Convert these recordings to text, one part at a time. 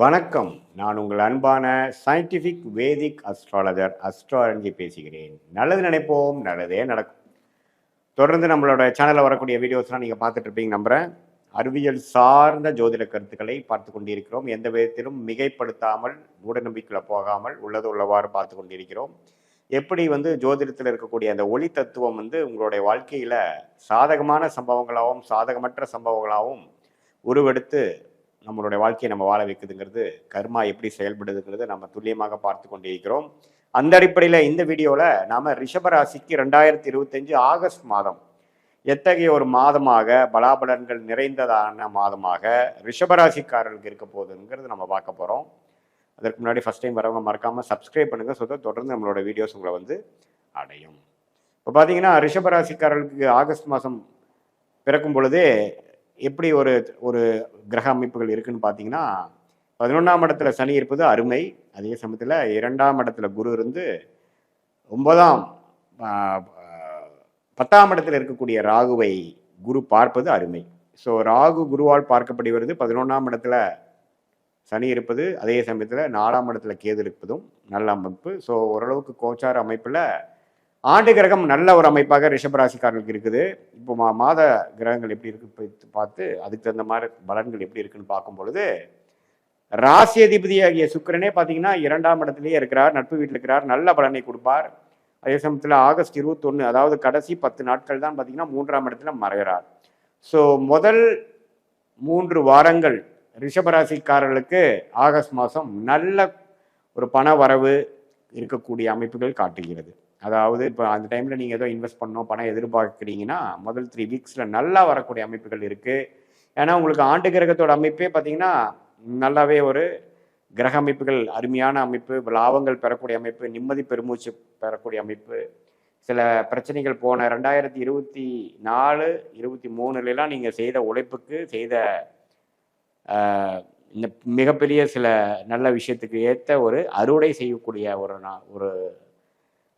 வணக்கம். நான் உங்கள் அன்பான சயின்டிஃபிக் வேதிக் அஸ்ட்ராலஜர் அஸ்ட்ராலஜி பேசுகிறேன். நல்லது நினைப்போம், நல்லதே நடக்கும். தொடர்ந்து நம்மளோட சேனலில் வரக்கூடிய வீடியோஸ்லாம் நீங்கள் பார்த்துட்டு இருப்பீங்க நம்புகிறேன். அறிவியல் சார்ந்த ஜோதிட கருத்துக்களை பார்த்து கொண்டிருக்கிறோம். எந்த விதத்திலும் மிகைப்படுத்தாமல், மூடநம்பிக்கையில் போகாமல் உள்ளது உள்ளவாறு பார்த்து கொண்டிருக்கிறோம். எப்படி ஜோதிடத்தில் இருக்கக்கூடிய அந்த ஒளி தத்துவம் உங்களுடைய வாழ்க்கையில் சாதகமான சம்பவங்களாகவும் சாதகமற்ற சம்பவங்களாகவும் உருவெடுத்து நம்மளுடைய வாழ்க்கையை நம்ம வாழ வைக்குதுங்கிறது, கர்மா எப்படி செயல்படுதுங்கிறது நம்ம துல்லியமாக பார்த்து கொண்டிருக்கிறோம். அந்த அடிப்படையில் இந்த வீடியோவில் நாம் ரிஷபராசிக்கு 2025 ஆகஸ்ட் மாதம் எத்தகைய ஒரு மாதமாக பலாபலன்கள் நிறைந்ததான மாதமாக ரிஷபராசிக்காரர்களுக்கு இருக்க போகுதுங்கிறது நம்ம பார்க்க போகிறோம். அதற்கு முன்னாடி ஃபஸ்ட் டைம் வரவங்க மறக்காமல் சப்ஸ்கிரைப் பண்ணுங்கள். தொடர்ந்து நம்மளோட வீடியோஸ் உங்களை அடையும். இப்போ பார்த்தீங்கன்னா ரிஷபராசிக்காரர்களுக்கு ஆகஸ்ட் மாதம் பிறக்கும் பொழுதே எப்படி ஒரு ஒரு கிரக அமைப்புகள் இருக்குன்னு பார்த்தீங்கன்னா, 11ஆம் இடத்துல சனி இருப்பது அருமை. அதே சமயத்தில் 2ஆம் இடத்துல குரு இருந்து 10ஆம் இடத்துல இருக்கக்கூடிய ராகுவை குரு பார்ப்பது அருமை. ஸோ ராகு குருவால் பார்க்கப்படுகிறது. 11ஆம் இடத்துல சனி இருப்பது, அதே சமயத்தில் 4ஆம் இடத்துல கேது இருப்பதும் நல்ல அமைப்பு. ஸோ ஓரளவுக்கு கோச்சார அமைப்பில் ஆண்டு கிரகம் நல்ல ஒரு அமைப்பாக ரிஷபராசிக்காரர்களுக்கு இருக்குது. இப்போ மாத கிரகங்கள் எப்படி இருக்கு பார்த்து அதுக்கு தகுந்த மாதிரி பலன்கள் எப்படி இருக்குன்னு பார்க்கும் பொழுது, ராசி அதிபதியாகிய சுக்கிரனே பார்த்தீங்கன்னா 2ஆம் இடத்துலயே இருக்கிறார், நட்பு வீட்டில் இருக்கிறார், நல்ல பலனை கொடுப்பார். அதே சமயத்தில் ஆகஸ்ட் 21, அதாவது கடைசி 10 நாட்கள் தான் பார்த்தீங்கன்னா 3ஆம் இடத்துல மறைகிறார். ஸோ முதல் 3 வாரங்கள் ரிஷபராசிக்காரர்களுக்கு ஆகஸ்ட் மாதம் நல்ல ஒரு பண வரவு இருக்கக்கூடிய அமைப்புகள் காட்டுகிறது. அதாவது இப்போ அந்த டைமில் நீங்கள் ஏதோ இன்வெஸ்ட் பண்ணோம், பணம் எதிர்பார்க்குறீங்கன்னா முதல் 3 வீக்ஸில் நல்லா வரக்கூடிய அமைப்புகள் இருக்குது. ஏன்னா உங்களுக்கு ஆண்டு கிரகத்தோட அமைப்பே பார்த்தீங்கன்னா நல்லாவே ஒரு கிரக அமைப்புகள் அருமையான அமைப்பு, லாபங்கள் பெறக்கூடிய அமைப்பு, நிம்மதி பெருமூச்சு பெறக்கூடிய அமைப்பு. சில பிரச்சனைகள் போன 2024, 23 நீங்கள் செய்த உழைப்புக்கு செய்த இந்த மிகப்பெரிய சில நல்ல விஷயத்துக்கு ஏற்ற ஒரு அறுவடை செய்யக்கூடிய ஒரு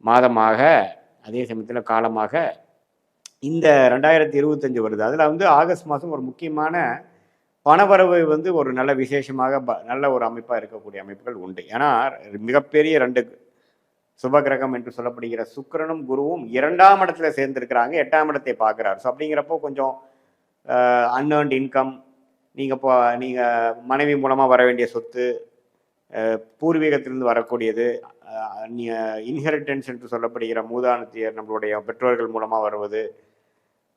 மாதமாக, அதே சமயத்தில் காலமாக இந்த 2025 வருது. அதில் ஆகஸ்ட் மாதம் ஒரு முக்கியமான பணவரவு ஒரு நல்ல விசேஷமாக நல்ல ஒரு அமைப்பாக இருக்கக்கூடிய அமைப்புகள் உண்டு. ஏன்னா மிகப்பெரிய 2 சுபகிரகம் என்று சொல்லப்படுகிற சுக்கிரனும் குருவும் 2ஆம் இடத்துல சேர்ந்துருக்கிறாங்க, 8ஆம் இடத்தை பார்க்குறாரு. ஸோ அப்படிங்கிறப்போ கொஞ்சம் அன்ஏர்ன்ட் இன்கம், நீங்கள் மனைவி மூலமாக வர வேண்டிய சொத்து, பூர்வீகத்திலிருந்து வரக்கூடியது, இன்ஹெரிட்டன்ஸ் என்று சொல்லப்படுகிற மூதானத்தியர் நம்மளுடைய பெற்றோர்கள் மூலமாக வருவது,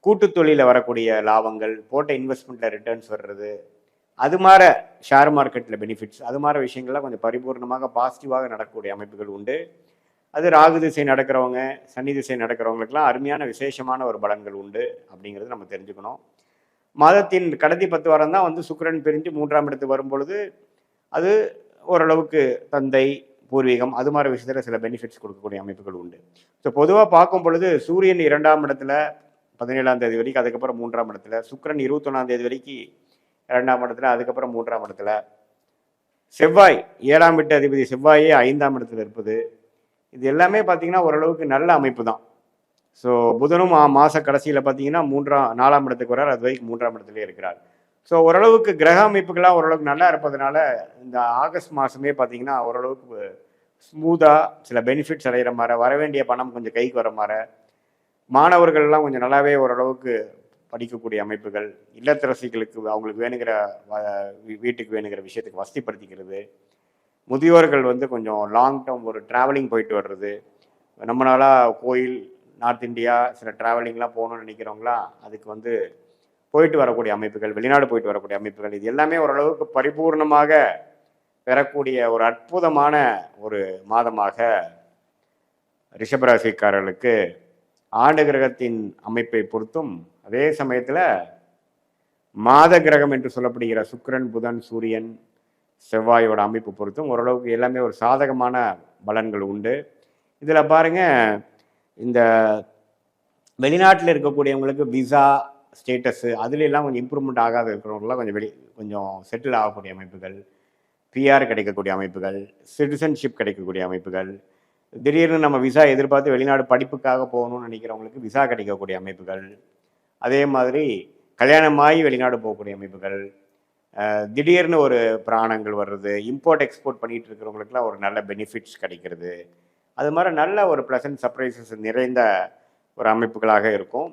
கூட்டு தொழிலில் வரக்கூடிய லாபங்கள், போட்ட இன்வெஸ்ட்மெண்ட்டில் ரிட்டர்ன்ஸ் வர்றது, அது மாதிரி ஷேர் மார்க்கெட்டில் பெனிஃபிட்ஸ், அது மாதிரி விஷயங்கள்லாம் கொஞ்சம் பரிபூர்ணமாக பாசிட்டிவாக நடக்கக்கூடிய அமைப்புகள் உண்டு. அது ராகு திசை நடக்கிறவங்க, சனி திசை நடக்கிறவங்களுக்கெல்லாம் அருமையான விசேஷமான ஒரு பலன்கள் உண்டு அப்படிங்கிறது நம்ம தெரிஞ்சுக்கணும். மாதத்தின் கடைசி 10 வாரம் தான் சுக்கிரன் பிரிஞ்சு 3ஆம் இடத்துக்கு வரும் பொழுது அது ஓரளவுக்கு தந்தை, பூர்வீகம், அது மாதிரி விஷயத்தில் சில பெனிஃபிட்ஸ் கொடுக்கக்கூடிய அமைப்புகள் உண்டு. ஸோ பொதுவாக பார்க்கும் பொழுது சூரியன் 2ஆம் இடத்துல 17ஆம் தேதி வரைக்கும், அதுக்கப்புறம் 3ஆம் இடத்துல, சுக்கிரன் 21ஆம் தேதி வரைக்கும் 2ஆம் இடத்துல, அதுக்கப்புறம் 3ஆம் இடத்துல, செவ்வாய் 7ஆம் வீட்டு அதிபதி செவ்வாயே 5ஆம் இடத்துல இருப்பது, இது எல்லாமே பார்த்தீங்கன்னா ஓரளவுக்கு நல்ல அமைப்பு தான். ஸோ புதனும் மாத கடைசியில் பார்த்தீங்கன்னா 4ஆம் இடத்துக்கு வரார், அது வரைக்கும் 3ஆம் இடத்துலேயே இருக்கிறார். ஸோ ஓரளவுக்கு கிரக அமைப்புகள்லாம் ஓரளவுக்கு நல்லா இருப்பதனால இந்த ஆகஸ்ட் மாதமே பார்த்தீங்கன்னா ஓரளவுக்கு ஸ்மூத்தாக சில பெனிஃபிட்ஸ் அடைகிற மாதிரி, வர வேண்டிய பணம் கொஞ்சம் கைக்கு வர மாதிரி, மாணவர்கள்லாம் கொஞ்சம் நல்லாவே ஓரளவுக்கு படிக்கக்கூடிய அமைப்புகள், இல்லத்தரசிகளுக்கு அவங்களுக்கு வேணுங்கிற வீட்டுக்கு வேணுங்கிற விஷயத்துக்கு வசதிப்படுத்திக்கிறது, முதியோர்கள் கொஞ்சம் லாங் டேர்ம் ஒரு ட்ராவலிங் போயிட்டு வர்றது, நம்மளால் கோயில், நார்த் இந்தியா சில ட்ராவலிங்லாம் போகணும்னு நினைக்கிறவங்களாம் அதுக்கு போயிட்டு வரக்கூடிய அமைப்புகள், வெளிநாடு போயிட்டு வரக்கூடிய அமைப்புகள், இது எல்லாமே ஓரளவுக்கு பரிபூர்ணமாக பெறக்கூடிய ஒரு அற்புதமான ஒரு மாதமாக ரிஷபராசிக்காரர்களுக்கு ஆண்டு கிரகத்தின் அமைப்பை பொறுத்தும், அதே சமயத்தில் மாத கிரகம் என்று சொல்லப்படுகிற சுக்கிரன், புதன், சூரியன், செவ்வாயோட அமைப்பு பொறுத்தும் ஓரளவுக்கு எல்லாமே ஒரு சாதகமான பலன்கள் உண்டு. இதில் பாருங்கள், இந்த வெளிநாட்டில் இருக்கக்கூடியவங்களுக்கு விசா ஸ்டேட்டஸு அதுலெல்லாம் கொஞ்சம் இம்ப்ரூவ்மெண்ட் ஆகாத இருக்கிறவங்களாம் கொஞ்சம் செட்டில் ஆகக்கூடிய அமைப்புகள், பிஆர் கிடைக்கக்கூடிய அமைப்புகள், சிட்டிசன்ஷிப் கிடைக்கக்கூடிய அமைப்புகள், திடீர்னு நம்ம விசா எதிர்பார்த்து வெளிநாடு படிப்புக்காக போகணும்னு நினைக்கிறவங்களுக்கு விசா கிடைக்கக்கூடிய அமைப்புகள், அதே மாதிரி கல்யாணமாகி வெளிநாடு போகக்கூடிய அமைப்புகள், திடீர்னு ஒரு பிராணங்கள் வர்றது, இம்போர்ட் எக்ஸ்போர்ட் பண்ணிட்டு இருக்கிறவங்களுக்குலாம் ஒரு நல்ல பெனிஃபிட்ஸ் கிடைக்கிறது. அது மாதிரி நல்ல ஒரு ப்ளசன்ட் சர்ப்ரைசஸ் நிறைந்த ஒரு அமைப்புகளாக இருக்கும்.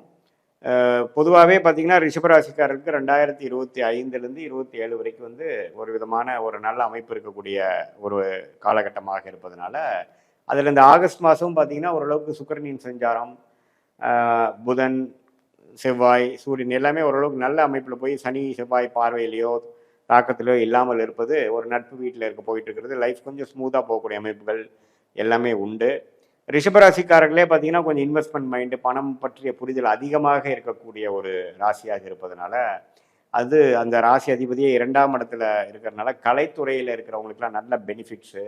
பொதுவாகவே பார்த்தீங்கன்னா ரிஷபராசிக்காரருக்கு 2025லேருந்து 27 வரைக்கும் வந்து ஒரு விதமான ஒரு நல்ல அமைப்பு இருக்கக்கூடிய ஒரு காலகட்டமாக இருப்பதனால, அதில் இந்த ஆகஸ்ட் மாதம் பார்த்தீங்கன்னா ஓரளவுக்கு சுக்கிரனின் சஞ்சாரம், புதன், செவ்வாய், சூரியன் எல்லாமே ஓரளவுக்கு நல்ல அமைப்பில் போய் சனி செவ்வாய் பார்வையிலையோ தாக்கத்திலையோ இல்லாமல் இருப்பது ஒரு நட்பு வீட்டில் இருக்க போயிட்டு இருக்கிறது. லைஃப் கொஞ்சம் ஸ்மூத்தாக போகக்கூடிய அமைப்புகள் எல்லாமே உண்டு. ரிஷபராசிக்காரர்களே பார்த்தீங்கன்னா கொஞ்சம் இன்வெஸ்ட்மெண்ட் மைண்டு, பணம் பற்றிய புரிதல் அதிகமாக இருக்கக்கூடிய ஒரு ராசியாக இருப்பதனால, அது அந்த ராசி அதிபதியே 2ஆம் இடத்துல இருக்கிறதுனால கலைத்துறையில் இருக்கிறவங்களுக்குலாம் நல்ல பெனிஃபிட்ஸு.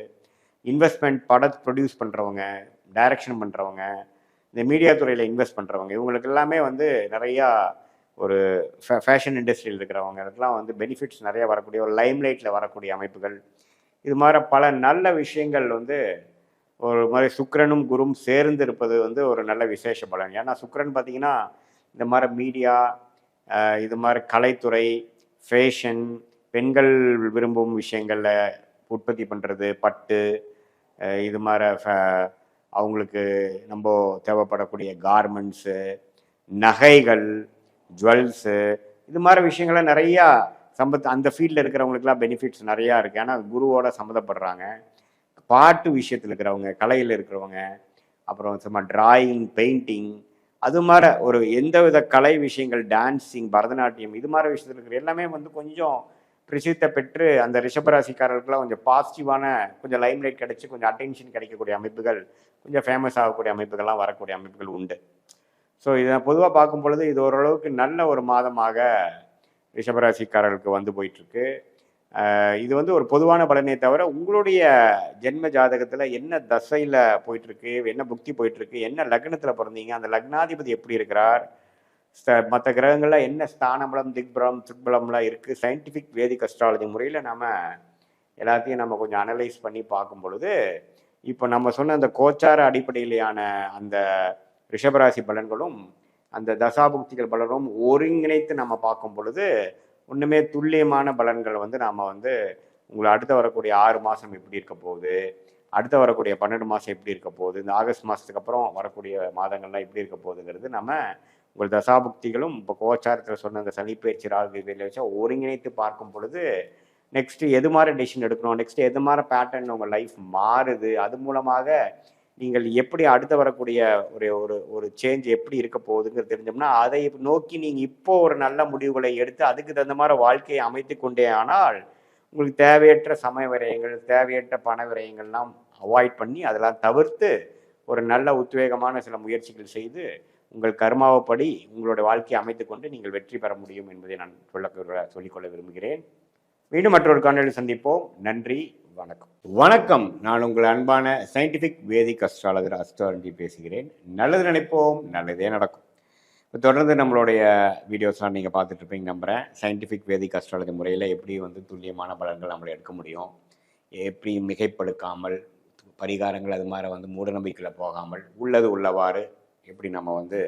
இன்வெஸ்ட்மெண்ட் ப்ரொடியூஸ் பண்ணுறவங்க, டைரக்ஷன் பண்ணுறவங்க, இந்த மீடியா துறையில் இன்வெஸ்ட் பண்ணுறவங்க, இவங்களுக்கு எல்லாமே வந்து நிறையா ஒரு ஃபேஷன் இண்டஸ்ட்ரியில் இருக்கிறவங்களுக்குலாம் வந்து பெனிஃபிட்ஸ் நிறைய வரக்கூடிய ஒரு லைம்லைட்டில் வரக்கூடிய அமைப்புகள், இது மாதிரி பல நல்ல விஷயங்கள் வந்து ஒரு மாதிரி சுக்கிரனும் குரும் சேர்ந்து இருப்பது வந்து ஒரு நல்ல விசேஷ பலன். ஏன்னா சுக்கிரன் பார்த்தீங்கன்னா இந்த மாதிரி மீடியா, இது மாதிரி கலைத்துறை, ஃபேஷன், பெண்கள் விரும்பும் விஷயங்களில் உற்பத்தி பண்ணுறது, பட்டு, இது மாதிரி அவங்களுக்கு நம்ம தேவைப்படக்கூடிய கார்மெண்ட்ஸு, நகைகள், ஜுவல்ஸு, இது மாதிரி விஷயங்களை நிறையா அந்த ஃபீல்டில் இருக்கிறவங்களுக்குலாம் பெனிஃபிட்ஸ் நிறையா இருக்குது. ஏன்னா குருவோட சம்மந்தப்படுறாங்க. பாட்டு விஷயத்தில் இருக்கிறவங்க, கலையில் இருக்கிறவங்க, அப்புறம் சும்மா டிராயிங், பெயிண்டிங், அது மாதிரி ஒரு எந்தவித கலை விஷயங்கள், டான்ஸிங், பரதநாட்டியம், இது மாதிரி விஷயத்தில் இருக்கிற எல்லாமே வந்து கொஞ்சம் பிரசித்த பெற்று அந்த ரிஷபராசிக்காரர்களுக்கெல்லாம் கொஞ்சம் பாசிட்டிவான கொஞ்சம் லைம்லைட் கிடைச்சி கொஞ்சம் அட்டென்ஷன் கிடைக்கக்கூடிய அமைப்புகள், கொஞ்சம் ஃபேமஸ் ஆகக்கூடிய அமைப்புகள்லாம் வரக்கூடிய அமைப்புகள் உண்டு. ஸோ இதை பொதுவாக பார்க்கும் பொழுது இது ஓரளவுக்கு நல்ல ஒரு மாதமாக ரிஷபராசிக்காரர்களுக்கு வந்து போயிட்டுருக்கு. இது வந்து ஒரு பொதுவான பலனே தவிர உங்களுடைய ஜென்ம ஜாதகத்தில் என்ன தசையில் போயிட்டுருக்கு, என்ன புக்தி போயிட்டுருக்கு, என்ன லக்னத்தில் பிறந்தீங்க, அந்த லக்னாதிபதி எப்படி இருக்கிறார், மற்ற கிரகங்களில் என்ன ஸ்தானபலம், திக்பலம், துட்பலம்லாம் இருக்குது, சயின்டிஃபிக் வேதிக் அஸ்ட்ராலஜி முறையில் நம்ம எல்லாத்தையும் நம்ம கொஞ்சம் அனலைஸ் பண்ணி பார்க்கும் பொழுது, இப்போ நம்ம சொன்ன அந்த கோச்சார அடிப்படையிலான அந்த ரிஷபராசி பலன்களும் அந்த தசாபுக்திகள் பலனும் ஒருங்கிணைத்து நம்ம பார்க்கும் பொழுது ஒன்றுமே துல்லியமான பலன்கள் வந்து நாம் வந்து உங்களை அடுத்த வரக்கூடிய 6 மாதம் எப்படி இருக்க போகுது, அடுத்த வரக்கூடிய 12 மாதம் எப்படி இருக்க போகுது, இந்த ஆகஸ்ட் மாதத்துக்கு அப்புறம் வரக்கூடிய மாதங்கள்லாம் எப்படி இருக்க போகுதுங்கிறது நம்ம உங்கள் தசாபுக்திகளும் இப்போ கோச்சாரத்தில் சொன்ன அந்த சனிப்பயிற்சி ராகு இதில் வச்சா ஒருங்கிணைத்து பார்க்கும் பொழுது நெக்ஸ்ட்டு எது மாதிரி டெசிஷன் எடுக்கணும், நெக்ஸ்ட்டு எது மாதிரி பேட்டர்ன் உங்கள் லைஃப் மாறுது, அது மூலமாக நீங்கள் எப்படி அடுத்த வரக்கூடிய ஒரு ஒரு ஒரு சேஞ்ச் எப்படி இருக்க போகுதுங்கிறது தெரிஞ்சோம்னா அதை நோக்கி நீங்கள் இப்போ ஒரு நல்ல முடிவுகளை எடுத்து அதுக்கு தகுந்த மாதிரி வாழ்க்கையை அமைத்து கொண்டே ஆனால் உங்களுக்கு தேவையற்ற சமய விரயங்கள், தேவையற்ற பண விரயங்கள்லாம் அவாய்ட் பண்ணி அதெல்லாம் தவிர்த்து ஒரு நல்ல உத்வேகமான சில முயற்சிகள் செய்து உங்கள் கர்மாவைப்படி உங்களுடைய வாழ்க்கையை அமைத்து கொண்டு நீங்கள் வெற்றி பெற முடியும் என்பதை நான் சொல்லிக்கொள்ள விரும்புகிறேன். மீண்டும் மற்றொரு காணொலியில் சந்திப்போம். நன்றி, வணக்கம். வணக்கம். நான் உங்கள் அன்பான சயின்டிஃபிக் வேதிக் அஸ்ட்ராலஜர் அஸ்ட்ராலஜி பேசுகிறேன். நல்லது நினைப்போம், நல்லதே நடக்கும். இப்போ தொடர்ந்து நம்மளுடைய வீடியோஸ்லாம் நீங்கள் பார்த்துட்டு இருப்பீங்க நம்புகிறேன். சயின்டிஃபிக் வேதிக் அஸ்ட்ராலஜி முறையில் எப்படி வந்து துல்லியமான பலன்கள் நம்மளை எடுக்க முடியும், எப்படி மிகைப்படுக்காமல் பரிகாரங்கள் அது மாதிரி வந்து மூடநம்பிக்கையில் போகாமல் உள்ளது உள்ளவாறு எப்படி நம்ம வந்து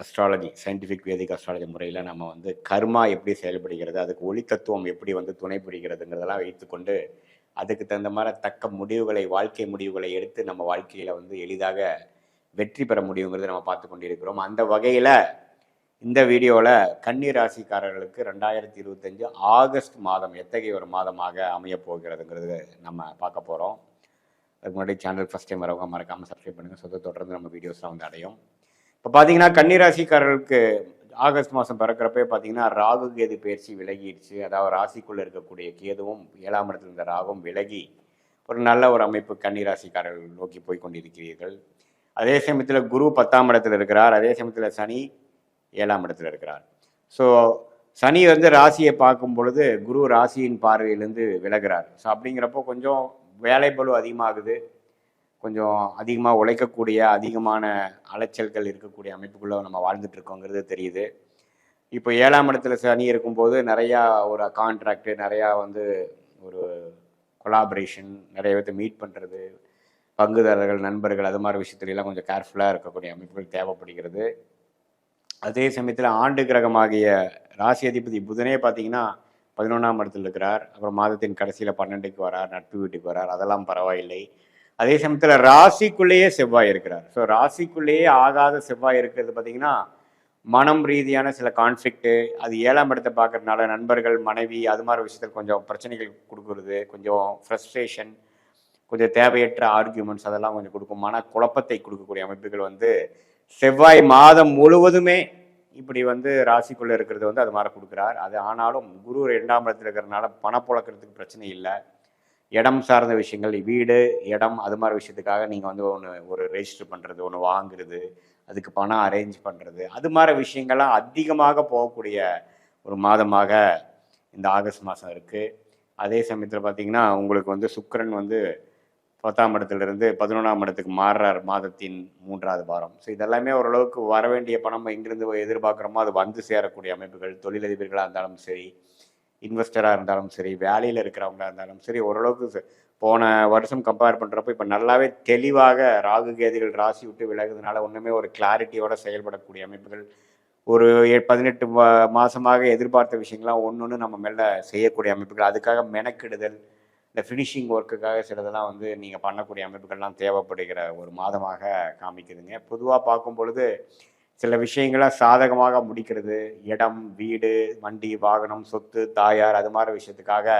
அஸ்ட்ராலஜி சயின்டிஃபிக் வேதிக் அஸ்ட்ராலஜி முறையில் நம்ம வந்து கர்மா எப்படி செயல்படுகிறது, அதுக்கு ஒளி தத்துவம் எப்படி வந்து துணை புரிகிறதுங்கிறதெல்லாம் வைத்துக்கொண்டு அதுக்கு தகுந்த மாதிரி தக்க முடிவுகளை, வாழ்க்கை முடிவுகளை எடுத்து நம்ம வாழ்க்கையில் வந்து எளிதாக வெற்றி பெற முடியுங்கிறத நம்ம பார்த்து கொண்டிருக்கிறோம். அந்த வகையில் இந்த வீடியோவில் கன்னி ராசிக்காரர்களுக்கு 2025 ஆகஸ்ட் மாதம் எத்தகைய ஒரு மாதமாக அமையப் போகிறதுங்கிறது நம்ம பார்க்க போகிறோம். அதுக்கு முன்னாடி சேனல் ஃபஸ்ட் டைம் வரவங்க மறக்காமல் சப்ஸ்கிரைப் பண்ணுங்கள். தொடர்ந்து நம்ம வீடியோஸ்லாம் வந்து அடையும். இப்போ பார்த்தீங்கன்னா கன்னிராசிக்காரர்களுக்கு ஆகஸ்ட் மாதம் பிறக்கிறப்பே பார்த்தீங்கன்னா ராகு கேது பயிற்சி விலகிடுச்சு. அதாவது ராசிக்குள்ளே இருக்கக்கூடிய கேதுவும் 7ஆம் இடத்துல இருந்த ராகும் விலகி ஒரு நல்ல ஒரு அமைப்பு கன்னிராசிக்காரர்கள் நோக்கி போய் கொண்டிருக்கிறீர்கள். அதே சமயத்தில் குரு 10ஆம் இடத்துல இருக்கிறார். அதே சமயத்தில் சனி 7ஆம் இடத்துல இருக்கிறார். ஸோ சனி வந்து ராசியை பார்க்கும் பொழுது குரு ராசியின் பார்வையிலேருந்து விலகிறார். ஸோ அப்படிங்கிறப்போ கொஞ்சம் வேலைப்பளு அதிகமாகுது, கொஞ்சம் அதிகமாக உழைக்கக்கூடிய அதிகமான அலைச்சல்கள் இருக்கக்கூடிய அமைப்புக்குள்ளே நம்ம வாழ்ந்துட்டு இருக்கோங்கிறது தெரியுது. இப்போ 7ஆம் இடத்துல சனி இருக்கும்போது நிறையா ஒரு கான்ட்ராக்டு, நிறையா வந்து ஒரு கொலாபரேஷன், நிறைய பேர்த்த மீட் பண்ணுறது, பங்குதாரர்கள், நண்பர்கள், அது மாதிரி விஷயத்துலாம் கொஞ்சம் கேர்ஃபுல்லாக இருக்கக்கூடிய அமைப்புகள் தேவைப்படுகிறது. அதே சமயத்தில் ஆண்டு கிரகமாகிய ராசி அதிபதி புதனே பார்த்தீங்கன்னா 11ஆம் இடத்துல இருக்கிறார். அப்புறம் மாதத்தின் கடைசியில் 12க்கு வரார், நட்பு வீட்டுக்கு வரார், அதெல்லாம் பரவாயில்லை. அதே சமயத்தில் ராசிக்குள்ளேயே செவ்வாய் இருக்கிறார். ஸோ ராசிக்குள்ளேயே ஆகாத செவ்வாய் இருக்கிறது பார்த்தீங்கன்னா மனம் ரீதியான சில கான்ஃப்ளிக்ட்டு, அது 7ஆம் இடத்தை பார்க்கறதுனால நண்பர்கள், மனைவி அது மாதிரி விஷயத்தில் கொஞ்சம் பிரச்சனைகள் கொடுக்குறது, கொஞ்சம் ஃப்ரஸ்ட்ரேஷன், கொஞ்சம் தேவையற்ற ஆர்கியூமெண்ட்ஸ் அதெல்லாம் கொஞ்சம் கொடுக்கும். மன குழப்பத்தை கொடுக்கக்கூடிய அமைப்புகள் வந்து செவ்வாய் மாதம் முழுவதுமே இப்படி வந்து ராசிக்குள்ளே இருக்கிறது வந்து அது மாதிரி கொடுக்குறார். அது ஆனாலும் குரு 2ஆம் இடத்துல இருக்கிறதுனால பணப்புழக்கிறதுக்கு பிரச்சனை இல்லை. இடம் சார்ந்த விஷயங்கள், வீடு, இடம் அது மாதிரி விஷயத்துக்காக நீங்கள் வந்து ஒரு ரெஜிஸ்டர் பண்ணுறது, ஒன்று வாங்குறது, அதுக்கு பணம் அரேஞ்ச் பண்ணுறது, அது மாதிரி விஷயங்கள்லாம் அதிகமாக போகக்கூடிய ஒரு மாதமாக இந்த ஆகஸ்ட் மாதம் இருக்குது. அதே சமயத்தில் பார்த்தீங்கன்னா உங்களுக்கு வந்து சுக்கிரன் வந்து 10ஆம் இடத்துலேருந்து 11ஆம் இடத்துக்கு மாறுறார் மாதத்தின் 3வது வாரம். ஸோ இதெல்லாமே ஓரளவுக்கு வர வேண்டிய பணம் எங்கிருந்து எதிர்பார்க்குறோமோ அது வந்து சேரக்கூடிய அமைப்புகள். தொழிலதிபர்களாக இருந்தாலும் சரி, இன்வெஸ்டராக இருந்தாலும் சரி, வேலையில் இருக்கிறவங்களா இருந்தாலும் சரி, ஓரளவுக்கு போன வருஷம் கம்பேர் பண்ணுறப்போ இப்போ நல்லாவே தெளிவாக ராகு கேதுகள் ராசி விட்டு விலகுதுனால ஒன்றுமே ஒரு கிளாரிட்டியோட செயல்படக்கூடிய அமைப்புகள். ஒரு 18 மாதமாக எதிர்பார்த்த விஷயங்கள்லாம் ஒன்று நம்ம மேலே செய்யக்கூடிய அமைப்புகள். அதுக்காக மெனக்கிடுதல், இந்த ஃபினிஷிங் ஒர்க்குக்காக சிலதெல்லாம் வந்து நீங்கள் பண்ணக்கூடிய அமைப்புகள்லாம் தேவைப்படுகிற ஒரு மாதமாக காமிக்குதுங்க. பொதுவாக பார்க்கும் பொழுது சில விஷயங்களை சாதகமாக முடிக்கிறது, இடம், வீடு, வண்டி, வாகனம், சொத்து, தாயார் அது மாதிரி விஷயத்துக்காக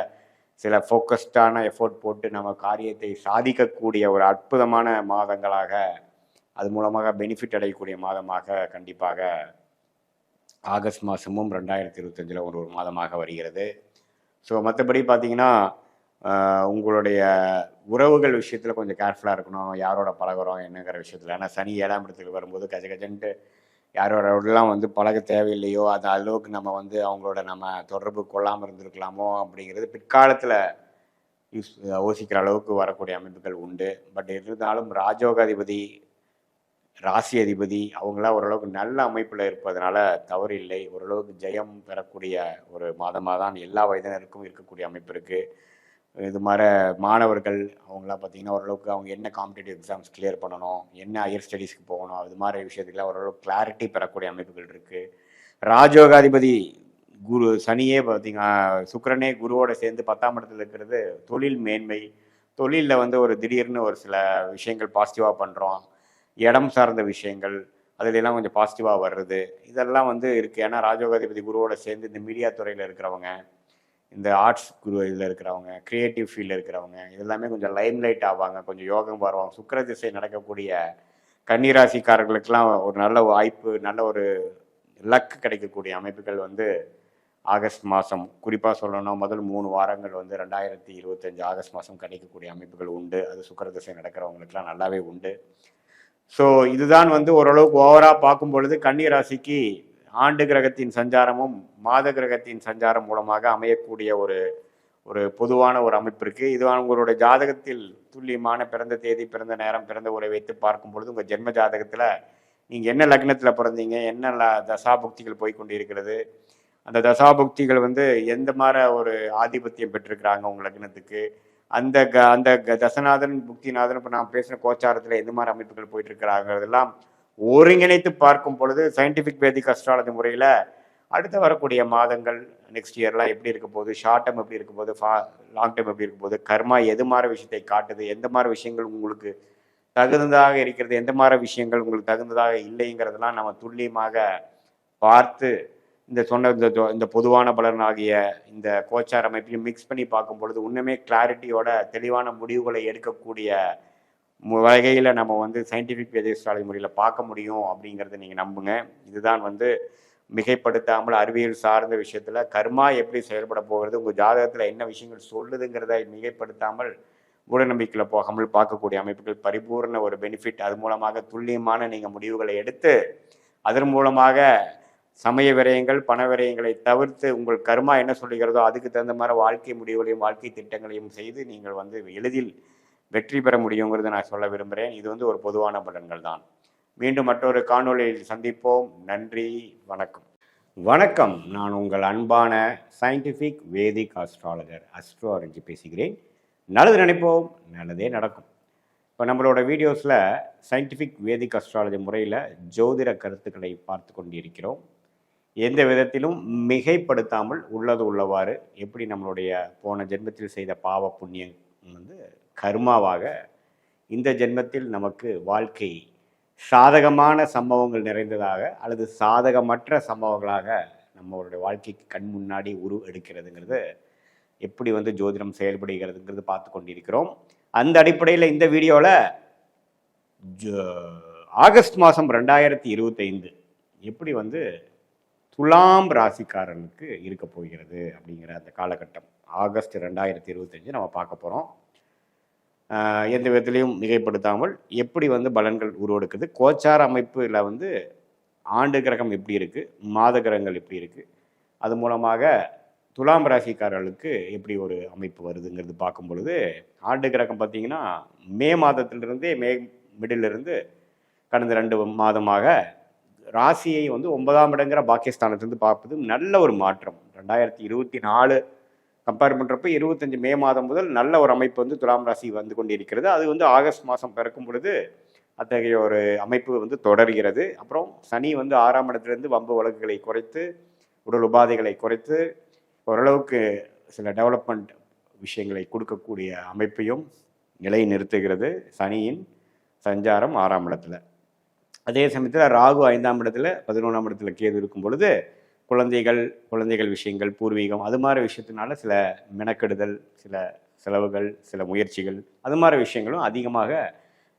சில ஃபோக்கஸ்டான எஃபோர்ட் போட்டு நம்ம காரியத்தை சாதிக்கக்கூடிய ஒரு அற்புதமான மாதங்களாக, அது மூலமாக பெனிஃபிட் அடையக்கூடிய மாதமாக கண்டிப்பாக ஆகஸ்ட் மாதமும் 2025 ஒரு மாதமாக வருகிறது. ஸோ மற்றபடி பார்த்தீங்கன்னா உங்களுடைய உறவுகள் விஷயத்தில் கொஞ்சம் கேர்ஃபுல்லாக இருக்கணும். யாரோட பழகுறோம் என்னங்கிற விஷயத்தில். ஏன்னா சனி 7ஆம் இடத்துக்கு வரும்போது கஜன்ட்டு யாரோடலாம் வந்து பழக தேவையில்லையோ அது அளவுக்கு நம்ம வந்து அவங்களோட நம்ம தொடர்பு கொள்ளாமல் இருந்திருக்கலாமோ அப்படிங்கிறது பிற்காலத்தில் யோசிக்கிற அளவுக்கு வரக்கூடிய அமைப்புகள் உண்டு. பட் இருந்தாலும் ராஜோகாதிபதி, ராசி அதிபதி அவங்களாம் ஓரளவுக்கு நல்ல அமைப்பில் இருப்பதனால தவறு இல்லை. ஓரளவுக்கு ஜெயம் பெறக்கூடிய ஒரு மாதமாக தான் எல்லா வயதினருக்கும் இருக்கக்கூடிய அமைப்பு இருக்குது. இது மாதிரி மாணவர்கள் அவங்களாம் பார்த்தீங்கன்னா ஓரளவுக்கு அவங்க என்ன காம்படிட்டிவ் எக்ஸாம்ஸ் கிளியர் பண்ணணும், என்ன ஹையர் ஸ்டடீஸ்க்கு போகணும், அது மாதிரி விஷயத்துக்குலாம் ஓரளவுக்கு கிளாரிட்டி பெறக்கூடிய அமைப்புகள் இருக்குது. ராஜயோகாதிபதி குரு சனியே பார்த்தீங்கன்னா சுக்கிரனே குருவோட சேர்ந்து 10ஆம் இடத்துல இருக்கிறது தொழில் மேன்மை, தொழிலில் வந்து ஒரு திடீர்னு ஒரு சில விஷயங்கள் பாசிட்டிவாக பண்ணுறோம், இடம் சார்ந்த விஷயங்கள் அதுலெல்லாம் கொஞ்சம் பாசிட்டிவாக வர்றது இதெல்லாம் வந்து இருக்குது. ஏன்னா ராஜயோகாதிபதி குருவோட சேர்ந்து இந்த மீடியா துறையில் இருக்கிறவங்க, இந்த ஆர்ட்ஸ் குரு இதில் இருக்கிறவங்க, க்ரியேட்டிவ் ஃபீல்டில் இருக்கிறவங்க இதெல்லாமே கொஞ்சம் லைம்லைட் ஆவாங்க, கொஞ்சம் யோகம் வருவாங்க. சுக்கிர திசை நடக்கக்கூடிய கன்னிராசிக்காரர்களுக்கெல்லாம் ஒரு நல்ல வாய்ப்பு, நல்ல ஒரு லக் கிடைக்கக்கூடிய அமைப்புகள் வந்து ஆகஸ்ட் மாதம் குறிப்பாக சொல்லணும் முதல் 3 வாரங்கள் வந்து 2025 ஆகஸ்ட் மாதம் கிடைக்கக்கூடிய அமைப்புகள் உண்டு. அது சுக்கிர திசை நடக்கிறவங்களுக்கெல்லாம் நல்லாவே உண்டு. ஸோ இதுதான் வந்து ஓரளவுக்கு ஓவராக பார்க்கும் பொழுது கன்னிராசிக்கு ஆண்டு கிரகத்தின் சஞ்சாரமும் மாத கிரகத்தின் சஞ்சாரம் மூலமாக அமையக்கூடிய ஒரு பொதுவான ஒரு அமைப்பு இருக்குது. இது உங்களுடைய ஜாதகத்தில் துல்லியமான பிறந்த தேதி, பிறந்த நேரம், பிறந்த உரை வைத்து பார்க்கும் பொழுது உங்கள் ஜென்ம ஜாதகத்தில் நீங்கள் என்ன லக்னத்தில் பிறந்தீங்க, என்ன தசாபுக்திகள் போய்கொண்டு இருக்கிறது, அந்த தசாபுக்திகள் வந்து எந்த மாதிரி ஒரு ஆதிபத்தியம் பெற்றிருக்கிறாங்க உங்கள் லக்னத்துக்கு, அந்த தசநாதன் புக்திநாதன் இப்போ நான் பேசுகிற கோச்சாரத்தில் எந்த மாதிரி அமைப்புகள் போயிட்டு இருக்கிறாங்கிறதெல்லாம் ஒருங்கிணைத்து பார்க்கும் பொழுது சயின்டிஃபிக் வேதிக் அஸ்ட்ராலஜி முறையில் அடுத்து வரக்கூடிய மாதங்கள் நெக்ஸ்ட் இயர்லாம் எப்படி இருக்க போகுது, ஷார்ட் டைம் எப்படி இருக்க போகுது, லாங் டைம் எப்படி இருக்க போகுது, கர்மா எது மாதிரி விஷயத்தை காட்டுது, எந்த மாதிரி விஷயங்கள் உங்களுக்கு தகுந்ததாக இருக்கிறது, எந்த மாதிரி விஷயங்கள் உங்களுக்கு தகுந்ததாக இல்லைங்கிறதெல்லாம் நம்ம துல்லியமாக பார்த்து இந்த சொன்ன இந்த பொதுவான பலன் ஆகிய இந்த கோச்சார அமைப்பையும் மிக்ஸ் பண்ணி பார்க்கும் பொழுது இன்னுமே கிளாரிட்டியோட தெளிவான முடிவுகளை எடுக்கக்கூடிய வகையில் நம்ம வந்து சயின்டிஃபிக் வேதிக் முறையில் பார்க்க முடியும் அப்படிங்கிறத நீங்கள் நம்புங்க. இதுதான் வந்து மிகைப்படுத்தாமல் அறிவியல் சார்ந்த விஷயத்தில் கர்மா எப்படி செயல்பட போகிறது, உங்கள் ஜாதகத்தில் என்ன விஷயங்கள் சொல்லுதுங்கிறத மிகைப்படுத்தாமல் மூடநம்பிக்கையில் போகாமல் பார்க்கக்கூடிய அமைப்புகள் பரிபூர்ண ஒரு பெனிஃபிட். அது மூலமாக துல்லியமான நீங்கள் முடிவுகளை எடுத்து அதன் மூலமாக சமய விரயங்கள், பண விரயங்களை தவிர்த்து உங்கள் கர்மா என்ன சொல்லுகிறதோ அதுக்கு தகுந்த மாதிரி வாழ்க்கை முடிவுகளையும் வாழ்க்கை திட்டங்களையும் செய்து நீங்கள் வந்து எளிதில் வெற்றி பெற முடியுங்கிறத நான் சொல்ல விரும்புகிறேன். இது வந்து ஒரு பொதுவான பலன்கள் தான். மீண்டும் மற்றொரு காணொளியில் சந்திப்போம். நன்றி, வணக்கம். வணக்கம், நான் உங்கள் அன்பான சயின்டிஃபிக் வேதிக் அஸ்ட்ராலஜர் அஸ்ட்ரோ ஆரஞ்சு பேசுகிறேன். நல்லது நினைப்போம், நல்லதே நடக்கும். இப்போ நம்மளோட வீடியோஸில் சயின்டிஃபிக் வேதிக் அஸ்ட்ராலஜி முறையில் ஜோதிட கருத்துக்களை பார்த்து கொண்டிருக்கிறோம். எந்த விதத்திலும் மிகைப்படுத்தாமல் உள்ளது உள்ளவாறு எப்படி நம்மளுடைய போன ஜென்மத்தில் செய்த பாவ புண்ணியம் வந்து கர்மாவாக இந்த ஜென்மத்தில் நமக்கு வாழ்க்கை சாதகமான சம்பவங்கள் நிறைந்ததாக அல்லது சாதகமற்ற சம்பவங்களாக நம்மளுடைய வாழ்க்கைக்கு கண் முன்னாடி எடுக்கிறதுங்கிறது எப்படி வந்து ஜோதிடம் செயல்படுகிறதுங்கிறது பார்த்து கொண்டிருக்கிறோம். அந்த அடிப்படையில் இந்த வீடியோவில் ஆகஸ்ட் மாதம் 2025 எப்படி வந்து துலாம் ராசிக்காரனுக்கு இருக்க போகிறது அப்படிங்கிற அந்த காலகட்டம் ஆகஸ்ட் 2025 நம்ம பார்க்க போகிறோம். எந்த விதத்திலையும் மிகைப்படுத்தாமல் எப்படி வந்து பலன்கள் உருவெடுக்குது, கோச்சார அமைப்பில் வந்து ஆண்டு கிரகம் எப்படி இருக்குது, மாத கிரகங்கள் எப்படி இருக்குது, அது மூலமாக துலாம் ராசிக்காரர்களுக்கு எப்படி ஒரு அமைப்பு வருதுங்கிறது பார்க்கும் பொழுது ஆண்டு கிரகம் பார்த்திங்கன்னா மே மாதத்திலிருந்தே மிடிலிருந்து கடந்த 2 மாதமாக ராசியை வந்து 9ஆம் இடங்கிற பாக்கியஸ்தானத்திலிருந்து பார்ப்பது நல்ல ஒரு மாற்றம். 2024 கம்பேர் பண்ணுறப்ப 25 மே மாதம் முதல் நல்ல ஒரு அமைப்பு வந்து துலாம் ராசி வந்து கொண்டிருக்கிறது. அது வந்து ஆகஸ்ட் மாதம் பிறக்கும் பொழுது அத்தகைய ஒரு அமைப்பு வந்து தொடர்கிறது. அப்புறம் சனி வந்து 6ஆம் இடத்துலேருந்து வம்பு வழக்குகளை குறைத்து உடல் உபாதைகளை குறைத்து ஓரளவுக்கு சில டெவலப்மெண்ட் விஷயங்களை கொடுக்கக்கூடிய அமைப்பையும் நிலை நிறுத்துகிறது சனியின் சஞ்சாரம் 6ஆம் இடத்துல. அதே சமயத்தில் ராகு 5ஆம் இடத்துல 11ஆம் இடத்துல கேது இருக்கும் பொழுது குழந்தைகள் விஷயங்கள், பூர்வீகம், அது மாதிரி விஷயத்தினால சில மெனக்கெடுதல், சில செலவுகள், சில முயற்சிகள், அது மாதிரி விஷயங்களும் அதிகமாக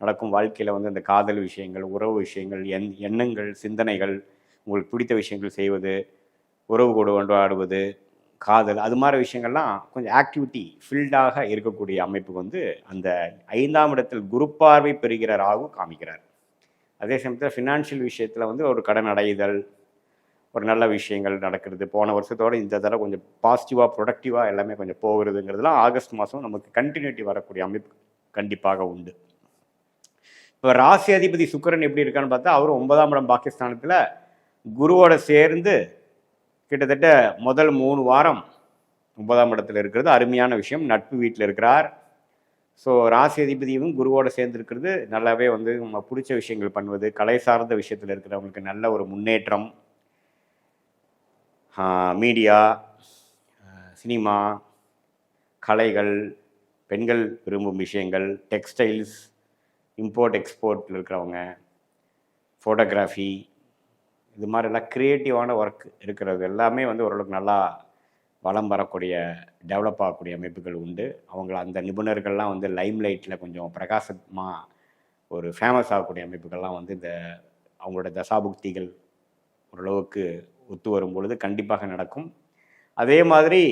நடக்கும். வாழ்க்கையில் வந்து அந்த காதல் விஷயங்கள், உறவு விஷயங்கள், எண்ணங்கள், சிந்தனைகள், உங்களுக்கு பிடித்த விஷயங்கள் செய்வது, உறவு கொண்டாடுவது, காதல், அது மாதிரி விஷயங்கள்லாம் கொஞ்சம் ஆக்டிவிட்டி ஃபீல்டாக இருக்கக்கூடிய அமைப்பு வந்து அந்த 5ஆம் இடத்தில் குரு பார்வை பெறுகிற ராகு காமிக்கிறார். அதே சமயத்தில் ஃபினான்ஷியல் விஷயத்தில் வந்து ஒரு கடன் அடைதல், ஒரு நல்ல விஷயங்கள் நடக்கிறது, போன வருஷத்தோடு இந்த தடவை கொஞ்சம் பாசிட்டிவாக ப்ரொடக்டிவாக எல்லாமே கொஞ்சம் போகிறதுங்கிறதுலாம் ஆகஸ்ட் மாதம் நமக்கு கண்டினியூட்டி வரக்கூடிய அமைப்பு கண்டிப்பாக உண்டு. இப்போ ராசி அதிபதி சுக்கிரன் எப்படி இருக்கான்னு பார்த்தா அவர் 9ஆம் இடம் பாகிஸ்தானத்தில் குருவோட சேர்ந்து கிட்டத்தட்ட முதல் 3 வாரம் 9ஆம் இடத்துல இருக்கிறது அருமையான விஷயம். நட்பு வீட்டில் இருக்கிறார். ஸோ ராசி அதிபதியும் குருவோட சேர்ந்துருக்கிறது நல்லாவே வந்து நம்ம பிடிச்ச விஷயங்கள் பண்ணுவது, கலை சார்ந்த விஷயத்தில் இருக்கிறவங்களுக்கு நல்ல ஒரு முன்னேற்றம். மீடியா, சினிமா, கலைகள், பெண்கள் விரும்பும் விஷயங்கள், டெக்ஸ்டைல்ஸ், இம்போர்ட் எக்ஸ்போர்ட்டில் இருக்கிறவங்க, ஃபோட்டோகிராஃபி, இது மாதிரிலாம் க்ரியேட்டிவான ஒர்க் இருக்கிறது எல்லாமே வந்து ஓரளவுக்கு நல்லா வளம் வரக்கூடிய டெவலப் ஆகக்கூடிய அமைப்புகள் உண்டு. அவங்கள அந்த நிபுணர்கள்லாம் வந்து லைம் லைட்டில் கொஞ்சம் பிரகாசமாக ஒரு ஃபேமஸ் ஆகக்கூடிய அமைப்புகள்லாம் வந்து இந்த அவங்களோட தசாபுக்திகள் ஓரளவுக்கு ஒத்து வரும் பொழுது கண்டிப்பாக நடக்கும். அதே மாதிரி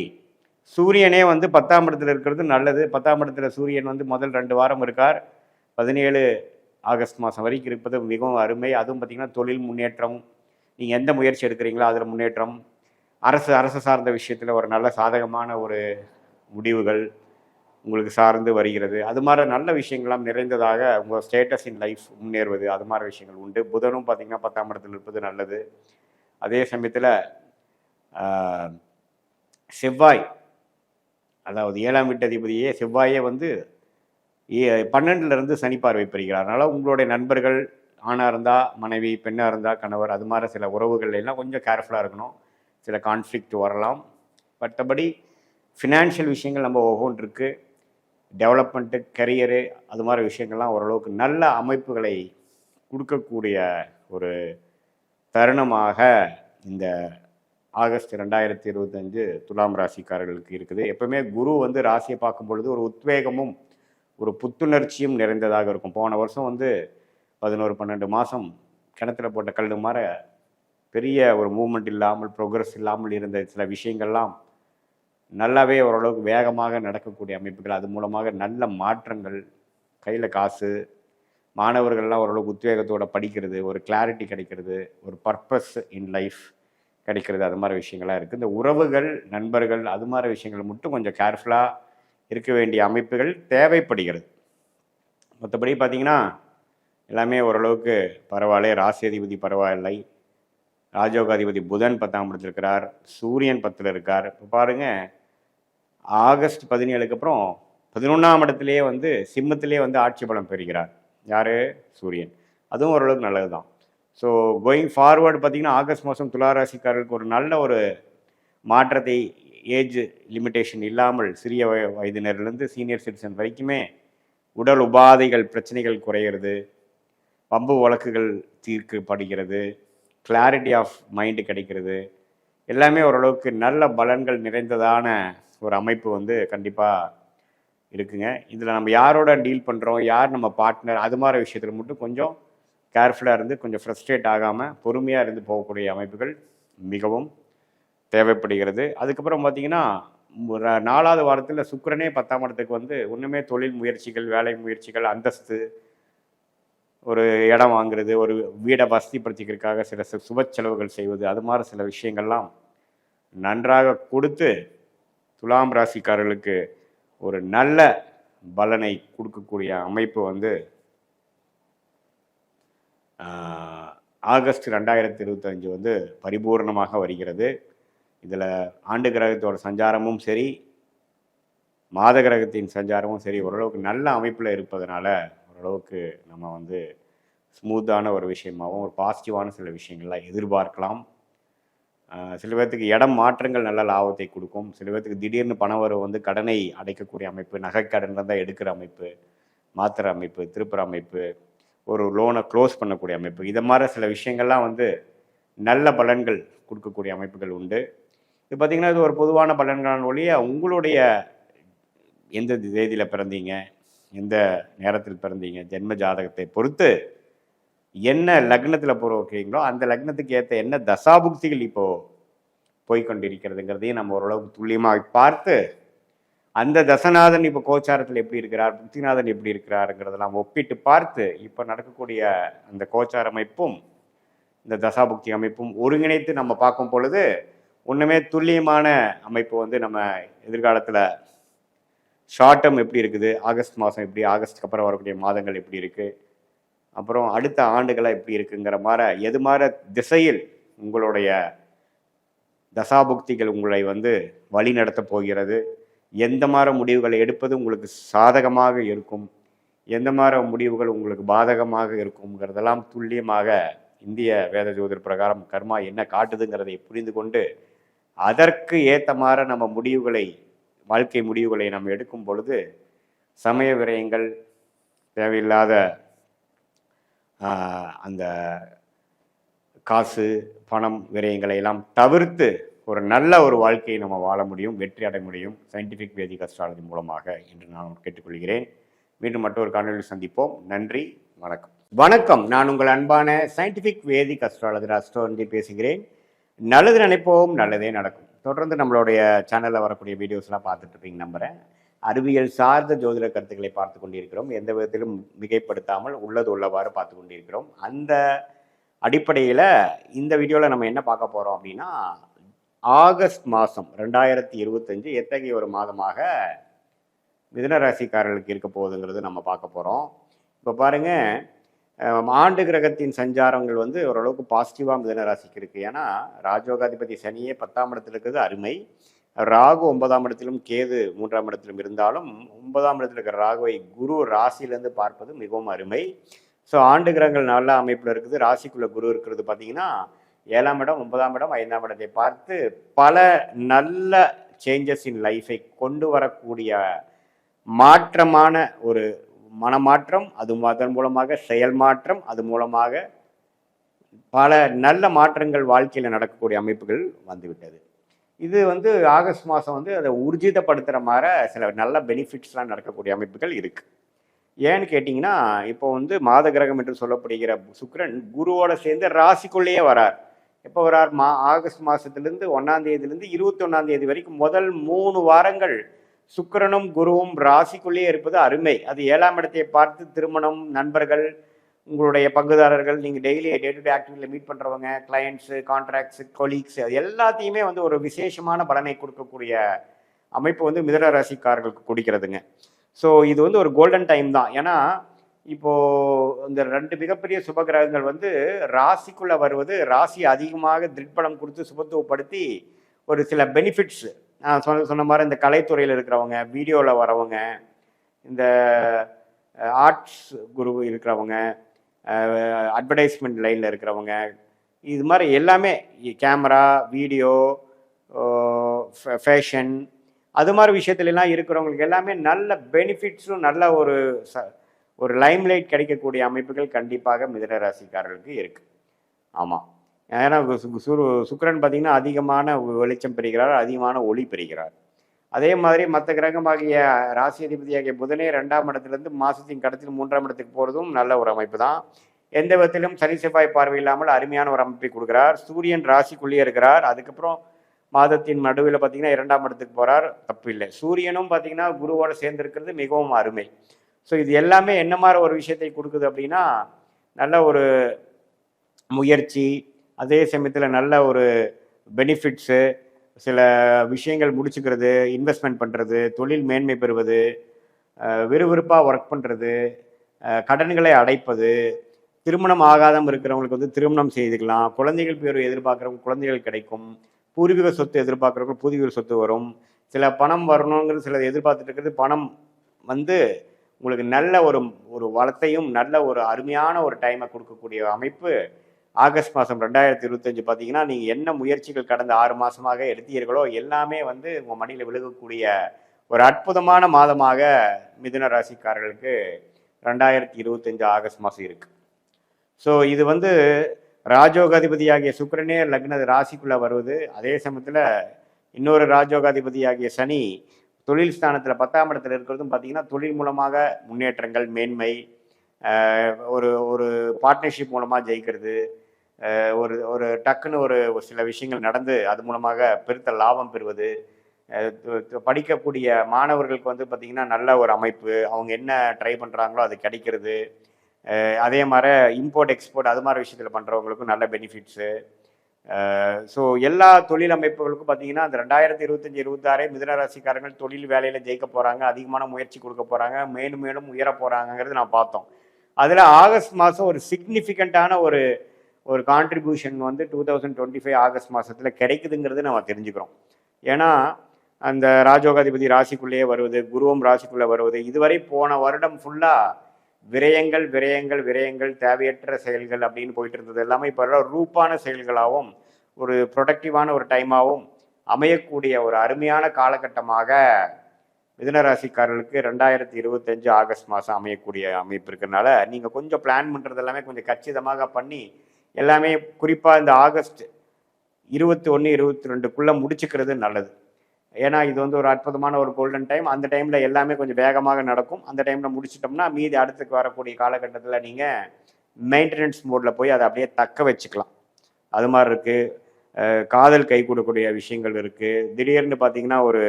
சூரியனே வந்து 10ஆம் இடத்துல இருக்கிறது நல்லது. 10ஆம் இடத்துல சூரியன் வந்து முதல் 2 வாரம் இருக்கார். 17 ஆகஸ்ட் மாதம் வரைக்கும் இருப்பது மிகவும் அருமை. அதுவும் பார்த்திங்கன்னா தொழில் முன்னேற்றம், நீங்கள் எந்த முயற்சி எடுக்கிறீங்களோ அதில் முன்னேற்றம், அரசு சார்ந்த விஷயத்தில் ஒரு நல்ல சாதகமான ஒரு முடிவுகள் உங்களுக்கு சார்ந்து வருகிறது. அது மாதிரி நல்ல விஷயங்கள்லாம் நிறைந்ததாக உங்கள் ஸ்டேட்டஸ் இன் லைஃப் முன்னேறுவது, அது மாதிரி விஷயங்கள் உண்டு. புதனும் பார்த்திங்கன்னா 10ஆம் இடத்துல இருப்பது நல்லது. அதே சமயத்தில் செவ்வாய், அதாவது 7ஆம் வீட்டு அதிபதியே செவ்வாயே வந்து 12லேருந்து சனி பார்வை பெறுகிறார். அதனால் உங்களுடைய நண்பர்கள் ஆணாக இருந்தால் மனைவி, பெண்ணாக இருந்தால் கணவர், அது மாதிரி சில உறவுகள் எல்லாம் கொஞ்சம் கேர்ஃபுல்லாக இருக்கணும். சில கான்ஃப்ளிக்ட் வரலாம். மற்றபடி ஃபினான்ஷியல் விஷயங்கள் நம்ம ஒவ்வொன்று இருக்குது. டெவலப்மெண்ட்டு, கரியரு, அது மாதிரி விஷயங்கள்லாம் ஓரளவுக்கு நல்ல அமைப்புகளை கொடுக்கக்கூடிய ஒரு தருணமாக இந்த ஆகஸ்ட் 2025 துலாம் ராசிக்காரர்களுக்கு இருக்குது. எப்பவுமே குரு வந்து ராசியை பார்க்கும் பொழுது ஒரு உத்வேகமும் ஒரு புத்துணர்ச்சியும் நிறைந்ததாக இருக்கும். போன வருஷம் வந்து 11-12 மாதம் கிணத்துல போட்ட கல் மாதிரி பெரிய ஒரு மூவ்மெண்ட் இல்லாமல், ப்ரோக்ரஸ் இல்லாமல் இருந்த சில விஷயங்கள்லாம் நல்லாவே ஓரளவுக்கு வேகமாக நடக்கக்கூடிய அமைப்புகள், அது மூலமாக நல்ல மாற்றங்கள், கையில் காசு, மாணவர்கள்லாம் ஓரளவுக்கு உத்வேகத்தோடு படிக்கிறது, ஒரு கிளாரிட்டி கிடைக்கிறது, ஒரு பர்பஸ் இன் லைஃப் கிடைக்கிறது, அது மாதிரி விஷயங்கள்லாம் இருக்குது. இந்த உறவுகள், நண்பர்கள், அது மாதிரி விஷயங்கள் மட்டும் கொஞ்சம் கேர்ஃபுல்லாக இருக்க வேண்டிய அமைப்புகள் தேவைப்படுகிறது. மற்றபடி பார்த்திங்கன்னா எல்லாமே ஓரளவுக்கு பரவாயில்ல. ராசி அதிபதி பரவாயில்லை. ராஜயோகாதிபதி புதன் 10ஆம் இடத்துல இருக்கிறார். சூரியன் 10ல் இருக்கார். இப்போ பாருங்கள், ஆகஸ்ட் 17க்கு அப்புறம் 11ஆம் இடத்துலேயே வந்து சிம்மத்திலே வந்து ஆட்சி பலம் பெறுகிறார். யார்? சூரியன். அதுவும் ஓரளவுக்கு நல்லது தான். ஸோ கோயிங் ஃபார்வர்டு பார்த்தீங்கன்னா ஆகஸ்ட் மாதம் துளாராசிக்காரர்களுக்கு ஒரு நல்ல ஒரு மாற்றத்தை ஏஜ் லிமிட்டேஷன் இல்லாமல் சிறிய வயதினர்லேருந்து சீனியர் சிட்டிசன் வரைக்குமே உடல் உபாதைகள் பிரச்சனைகள் குறையிறது, வம்பு வழக்குகள் தீர்க்கப்படுகிறது, கிளாரிட்டி ஆஃப் மைண்டு கிடைக்கிறது, எல்லாமே ஓரளவுக்கு நல்ல பலன்கள் நிறைந்ததான ஒரு அமைப்பு வந்து கண்டிப்பாக இருக்குங்க. இதில் நம்ம யாரோட டீல் பண்ணுறோம், யார் நம்ம பார்ட்னர், அது மாதிரி விஷயத்தில் மட்டும் கொஞ்சம் கேர்ஃபுல்லாக இருந்து கொஞ்சம் ஃப்ரஸ்ட்ரேட் ஆகாமல் பொறுமையாக இருந்து போகக்கூடிய அமைப்புகள் மிகவும் தேவைப்படுகிறது. அதுக்கப்புறம் பார்த்தீங்கன்னா 4வது வாரத்தில் சுக்கிரனே 10ஆம் இடத்துக்கு வந்து ஒன்றுமே தொழில் முயற்சிகள், வேலை முயற்சிகள், அந்தஸ்து, ஒரு இடம் வாங்குறது, ஒரு வீடை வசதிப்படுத்திக்கிறதுக்காக சில சுப செலவுகள் செய்வது, அது மாதிரி சில விஷயங்கள்லாம் நன்றாக கொடுத்து துலாம் ராசிக்காரர்களுக்கு ஒரு நல்ல பலனை கொடுக்கக்கூடிய அமைப்பு வந்து ஆகஸ்ட் 2025 வந்து பரிபூர்ணமாக வருகிறது. இதில் ஆண்டு கிரகத்தோட சஞ்சாரமும் சரி, மாத கிரகத்தின் சஞ்சாரமும் சரி ஓரளவுக்கு நல்ல அமைப்பில் இருப்பதனால ஓரளவுக்கு நம்ம வந்து ஸ்மூத்தான ஒரு விஷயமாகவும் ஒரு பாசிட்டிவான சில விஷயங்கள்லாம் எதிர்பார்க்கலாம். சில பேர்த்துக்கு இடம் மாற்றங்கள் நல்ல லாபத்தை கொடுக்கும். சில பேர்த்துக்கு திடீர்னு பணம் வரவு வந்து கடனை அடைக்கக்கூடிய அமைப்பு, நகைக்கடன் தான் எடுக்கிற அமைப்பு, மாத்திர அமைப்பு, திருப்புற அமைப்பு, ஒரு லோனை க்ளோஸ் பண்ணக்கூடிய அமைப்பு, இதை மாதிரி சில விஷயங்கள்லாம் வந்து நல்ல பலன்கள் கொடுக்கக்கூடிய அமைப்புகள் உண்டு. இது பார்த்திங்கன்னா இது ஒரு பொதுவான பலன்களான ஒழிய உங்களுடைய எந்த தேதியில் பிறந்தீங்க, எந்த நேரத்தில் பிறந்தீங்க, ஜென்ம ஜாதகத்தை பொறுத்து என்ன லக்னத்தில் போகிறீங்களோ அந்த லக்னத்துக்கு ஏற்ற என்ன தசாபுக்திகள் இப்போது போய்கொண்டிருக்கிறதுங்கிறதையும் நம்ம ஓரளவுக்கு துல்லியமாக பார்த்து அந்த தசநாதன் இப்போ கோச்சாரத்தில் எப்படி இருக்கிறார், புக்திநாதன் எப்படி இருக்கிறாருங்கிறதெல்லாம் ஒப்பிட்டு பார்த்து இப்போ நடக்கக்கூடிய அந்த கோச்சார அமைப்பும் இந்த தசாபுக்தி அமைப்பும் ஒருங்கிணைத்து நம்ம பார்க்கும் பொழுது ஒன்றுமே துல்லியமான அமைப்பு வந்து நம்ம எதிர்காலத்தில் ஷார்ட் டேர்ம் எப்படி இருக்குது, ஆகஸ்ட் மாதம் எப்படி, ஆகஸ்ட்டுக்கு அப்புறம் வரக்கூடிய மாதங்கள் எப்படி இருக்குது, அப்புறம் அடுத்த ஆண்டுகளாக எப்படி இருக்குங்கிற மாதிரி எது மாதிரி திசையில் உங்களுடைய தசாபுக்திகள் உங்களை வந்து வழி நடத்த போகிறது, எந்த மாதிரி முடிவுகளை எடுப்பது உங்களுக்கு சாதகமாக இருக்கும், எந்த மாதிரி முடிவுகள் உங்களுக்கு பாதகமாக இருக்குங்கிறதெல்லாம் துல்லியமாக இந்திய வேத ஜோதிட பிரகாரம் கர்மா என்ன காட்டுதுங்கிறதை புரிந்து கொண்டு அதற்கு ஏற்ற மாதிரி நம்ம முடிவுகளை, வாழ்க்கை முடிவுகளை நம்ம எடுக்கும் பொழுது சமய விரயங்கள், தேவையில்லாத அந்த காசு பணம் விரயங்களை எல்லாம் தவிர்த்து ஒரு நல்ல ஒரு வாழ்க்கையை நம்ம வாழ முடியும், வெற்றி அடைய முடியும் சயின்டிஃபிக் வேதிக் அஸ்ட்ராலஜி மூலமாக என்று நான் கேட்டுக்கொள்கிறேன். மீண்டும் மற்றொரு காணொலியில் சந்திப்போம். நன்றி, வணக்கம். வணக்கம், நான் உங்கள் அன்பான சயின்டிஃபிக் வேதிக் அஸ்ட்ராலஜர் அஸ்ட்ரோன்ஜி பேசுகிறேன். நல்லது நினைப்போம், நல்லதே நடக்கும். தொடர்ந்து நம்மளுடைய சேனலில் வரக்கூடிய வீடியோஸ்லாம் பார்த்துட்டு இருப்பீங்க நம்புகிறேன். அறிவியல் சார்ந்த ஜோதிட கருத்துக்களை பார்த்து கொண்டிருக்கிறோம். எந்த விதத்திலும் மிகைப்படுத்தாமல் உள்ளது உள்ளவாறு பார்த்து கொண்டிருக்கிறோம். அந்த அடிப்படையில் இந்த வீடியோவில் நம்ம என்ன பார்க்க போகிறோம் அப்படின்னா, ஆகஸ்ட் மாதம் 2025 எத்தகைய ஒரு மாதமாக மிதுன ராசிக்காரர்களுக்கு இருக்க போகுதுங்கிறது நம்ம பார்க்க போகிறோம். இப்போ பாருங்கள், ஆண்டு கிரகத்தின் சஞ்சாரங்கள் வந்து ஓரளவுக்கு பாசிட்டிவாக மிதுன ராசிக்கு இருக்குது. ஏன்னா ராஜயோகாதிபதி சனியே 10ஆம் இடத்துல இருக்கிறது அருமை. ராகு 9ஆம் இடத்திலும் கேது 3ஆம் இடத்திலும் இருந்தாலும் 9ஆம் இடத்துல இருக்கிற ராகுவை குரு ராசியிலேருந்து பார்ப்பது மிகவும் அருமை. ஸோ ஆண்டு கிரகங்கள் நல்ல அமைப்பில் இருக்குது. ராசிக்குள்ளே குரு இருக்கிறது பார்த்தீங்கன்னா 7ஆம் இடம், 9ஆம் இடம், 5ஆம் இடத்தை பார்த்து பல நல்ல சேஞ்சஸ் இன் லைஃபை கொண்டு வரக்கூடிய மாற்றமான ஒரு மனமாற்றம், அது அதன் மூலமாக செயல் மாற்றம், அது மூலமாக பல நல்ல மாற்றங்கள் வாழ்க்கையில் நடக்கக்கூடிய அமைப்புகள் வந்துவிட்டது. இது வந்து ஆகஸ்ட் மாதம் வந்து அதை ஊர்ஜிதப்படுத்துகிற மாதிரி சில நல்ல பெனிஃபிட்ஸ்லாம் நடக்கக்கூடிய அமைப்புகள் இருக்குது. ஏன்னு கேட்டிங்கன்னா, இப்போ வந்து மாத கிரகம் என்று சொல்லப்படுகிற சுக்கிரன் குருவோட சேர்ந்து ராசிக்குள்ளேயே வரார். எப்போ வரார்? ஆகஸ்ட் மாதத்துலேருந்து 1ஆம் தேதியிலேருந்து 21ஆம் தேதி வரைக்கும் முதல் 3 வாரங்கள் சுக்கிரனும் குருவும் ராசிக்குள்ளேயே இருப்பது அருமை. அது 7ஆம் இடத்தை பார்த்து திருமணம், நண்பர்கள், உங்களுடைய பங்குதாரர்கள், நீங்கள் டெய்லி டே டு டே ஆக்டிவிட்டியில் மீட் பண்ணுறவங்க, கிளையண்ட்ஸு, கான்ட்ராக்ட்ஸு, கொலீக்ஸ், அது எல்லாத்தையுமே வந்து ஒரு விசேஷமான பலனை கொடுக்கக்கூடிய அமைப்பு வந்து மிதுன ராசிக்காரர்களுக்கு கொடுக்கிறதுங்க. ஸோ இது வந்து ஒரு கோல்டன் டைம் தான். ஏன்னா இப்போது இந்த 2 மிகப்பெரிய சுபகிரகங்கள் வந்து ராசிக்குள்ளே வருவது, ராசி அதிகமாக திருப்பலம் கொடுத்து சுபத்துவப்படுத்தி ஒரு சில பெனிஃபிட்ஸ், நான் சொன்ன மாதிரி இந்த கலைத்துறையில் இருக்கிறவங்க, வீடியோவில் வரவங்க, இந்த ஆர்ட்ஸ் குரு இருக்கிறவங்க, அட்வர்டைஸ்மெண்ட் லைனில் இருக்கிறவங்க, இது மாதிரி எல்லாமே கேமரா, வீடியோ, ஃபேஷன், அது மாதிரி விஷயத்துலலாம் இருக்கிறவங்களுக்கு எல்லாமே நல்ல பெனிஃபிட்ஸும் நல்ல ஒரு ஒரு லைம்லைட் கிடைக்கக்கூடிய அமைப்புகள் கண்டிப்பாக மிதுன ராசிக்காரர்களுக்கு இருக்குது. ஆமாம். ஏன்னா சுக்கிரன் பார்த்தீங்கன்னா அதிகமான வெளிச்சம் பெறுகிறார், அதிகமான ஒளி பெறுகிறார். அதே மாதிரி மற்ற கிரகமாகிய ராசி அதிபதியாகிய புதனே 2ஆம் இடத்துலேருந்து மாதத்தின் கடைசியில் 3ஆம் இடத்துக்கு போகிறதும் நல்ல ஒரு அமைப்பு தான். எந்த விதத்திலும் சனி செவ்வாய் பார்வை இல்லாமல் அருமையான ஒரு அமைப்பை கொடுக்குறார். சூரியன் ராசிக்குள்ளேயே இருக்கிறார். அதுக்கப்புறம் மாதத்தின் நடுவில் பார்த்தீங்கன்னா 2ஆம் இடத்துக்கு போகிறார், தப்பு இல்லை. சூரியனும் பார்த்தீங்கன்னா குருவோடு சேர்ந்திருக்கிறது மிகவும் அருமை. ஸோ இது எல்லாமே என்ன மாதிரி ஒரு விஷயத்தை கொடுக்குது அப்படின்னா, நல்ல ஒரு முயற்சி, அதே சமயத்தில் நல்ல ஒரு பெனிஃபிட்ஸு, சில விஷயங்கள் முடிச்சுக்கிறது, இன்வெஸ்ட்மெண்ட் பண்ணுறது, தொழில் மேன்மை பெறுவது, விறுவிறுப்பாக ஒர்க் பண்ணுறது, கடன்களை அடைப்பது, திருமணம் ஆகாதம் இருக்கிறவங்களுக்கு வந்து திருமணம் செய்துக்கலாம், குழந்தைகள் பேர் எதிர்பார்க்குறவங்க குழந்தைகள் கிடைக்கும், பூர்வீக சொத்து எதிர்பார்க்குறவங்க பூர்வீக சொத்து வரும், சில பணம் வரணுங்கிறது சில எதிர்பார்த்துட்டு இருக்கிறது பணம் வந்து உங்களுக்கு நல்ல ஒரு ஒரு வளத்தையும் நல்ல ஒரு அருமையான ஒரு டைமை கொடுக்கக்கூடிய அமைப்பு ஆகஸ்ட் மாதம் 2025 பார்த்தீங்கன்னா, நீங்கள் என்ன முயற்சிகள் கடந்த 6 மாதமாக எடுத்தீர்களோ எல்லாமே வந்து உங்கள் மடியில் விழுகக்கூடிய ஒரு அற்புதமான மாதமாக மிதுன ராசிக்காரர்களுக்கு 2025 ஆகஸ்ட் மாதம் இருக்குது. ஸோ இது வந்து ராஜோகாதிபதியாகிய சுக்கிரனே லக்ன ராசிக்குள்ளே வருவது, அதே சமயத்தில் இன்னொரு ராஜோகாதிபதியாகிய சனி தொழில் ஸ்தானத்தில் 10ஆம் இடத்துல இருக்கிறதும் பார்த்தீங்கன்னா, தொழில் மூலமாக முன்னேற்றங்கள், மேன்மை, ஒரு ஒரு பார்ட்னர்ஷிப் மூலமாக ஜெயிக்கிறது, ஒரு ஒரு டக்குன்னு ஒரு சில விஷயங்கள் நடந்து அது மூலமாக பெருத்த லாபம் பெறுவது, படிக்கக்கூடிய மாணவர்களுக்கு வந்து பார்த்திங்கன்னா நல்ல ஒரு அமைப்பு, அவங்க என்ன ட்ரை பண்ணுறாங்களோ அது கிடைக்கிறது, அதே மாதிரி இம்போர்ட் எக்ஸ்போர்ட் அது மாதிரி விஷயத்தில் பண்ணுறவங்களுக்கும் நல்ல பெனிஃபிட்ஸு. ஸோ எல்லா தொழில் அமைப்புகளுக்கும் பார்த்தீங்கன்னா அந்த 2025-26 மிதுன ராசிக்காரங்கள் தொழில் வேலையில் ஜெயிக்க போகிறாங்க, அதிகமான முயற்சி கொடுக்க போகிறாங்க, மேலும் மேலும் உயர போகிறாங்கிறது நான் பார்த்தோம். அதில் ஆகஸ்ட் மாதம் ஒரு சிக்னிஃபிகண்ட்டான ஒரு ஒரு கான்ட்ரிபியூஷன் வந்து 2025 ஆகஸ்ட் மாதத்தில் கிடைக்குதுங்கிறது நம்ம தெரிஞ்சுக்கிறோம். ஏன்னா அந்த ராஜோகாதிபதி ராசிக்குள்ளேயே வருவது, குருவும் ராசிக்குள்ளே வருவது, இதுவரை போன வருடம் ஃபுல்லாக விரயங்கள் விரயங்கள் விரயங்கள் தேவையற்ற செயல்கள் அப்படின்னு போயிட்டு இருந்தது எல்லாமே இப்போ ரூப்பான செயல்களாகவும் ஒரு ப்ரொடக்டிவான ஒரு டைமாகவும் அமையக்கூடிய ஒரு அருமையான காலகட்டமாக மிதுனராசிக்காரர்களுக்கு 2025 ஆகஸ்ட் மாதம் அமையக்கூடிய அமைப்பு இருக்கிறதுனால நீங்கள் கொஞ்சம் பிளான் பண்ணுறது எல்லாமே கொஞ்சம் கச்சிதமாக பண்ணி எல்லாமே குறிப்பாக இந்த ஆகஸ்ட் 21, 22க்குள்ளே முடிச்சுக்கிறது நல்லது. ஏன்னா இது வந்து ஒரு அற்புதமான ஒரு கோல்டன் டைம். அந்த டைமில் எல்லாமே கொஞ்சம் வேகமாக நடக்கும். அந்த டைமில் முடிச்சிட்டோம்னா மீதி அடுத்துக்கு வரக்கூடிய காலகட்டத்தில் நீங்கள் மெயின்டெனன்ஸ் மோடில் போய் அதை அப்படியே தக்க வச்சுக்கலாம். அது மாதிரி இருக்குது. காதல் கை கொடுக்கக்கூடிய விஷயங்கள் இருக்குது. திடீர்னு பார்த்தீங்கன்னா ஒரு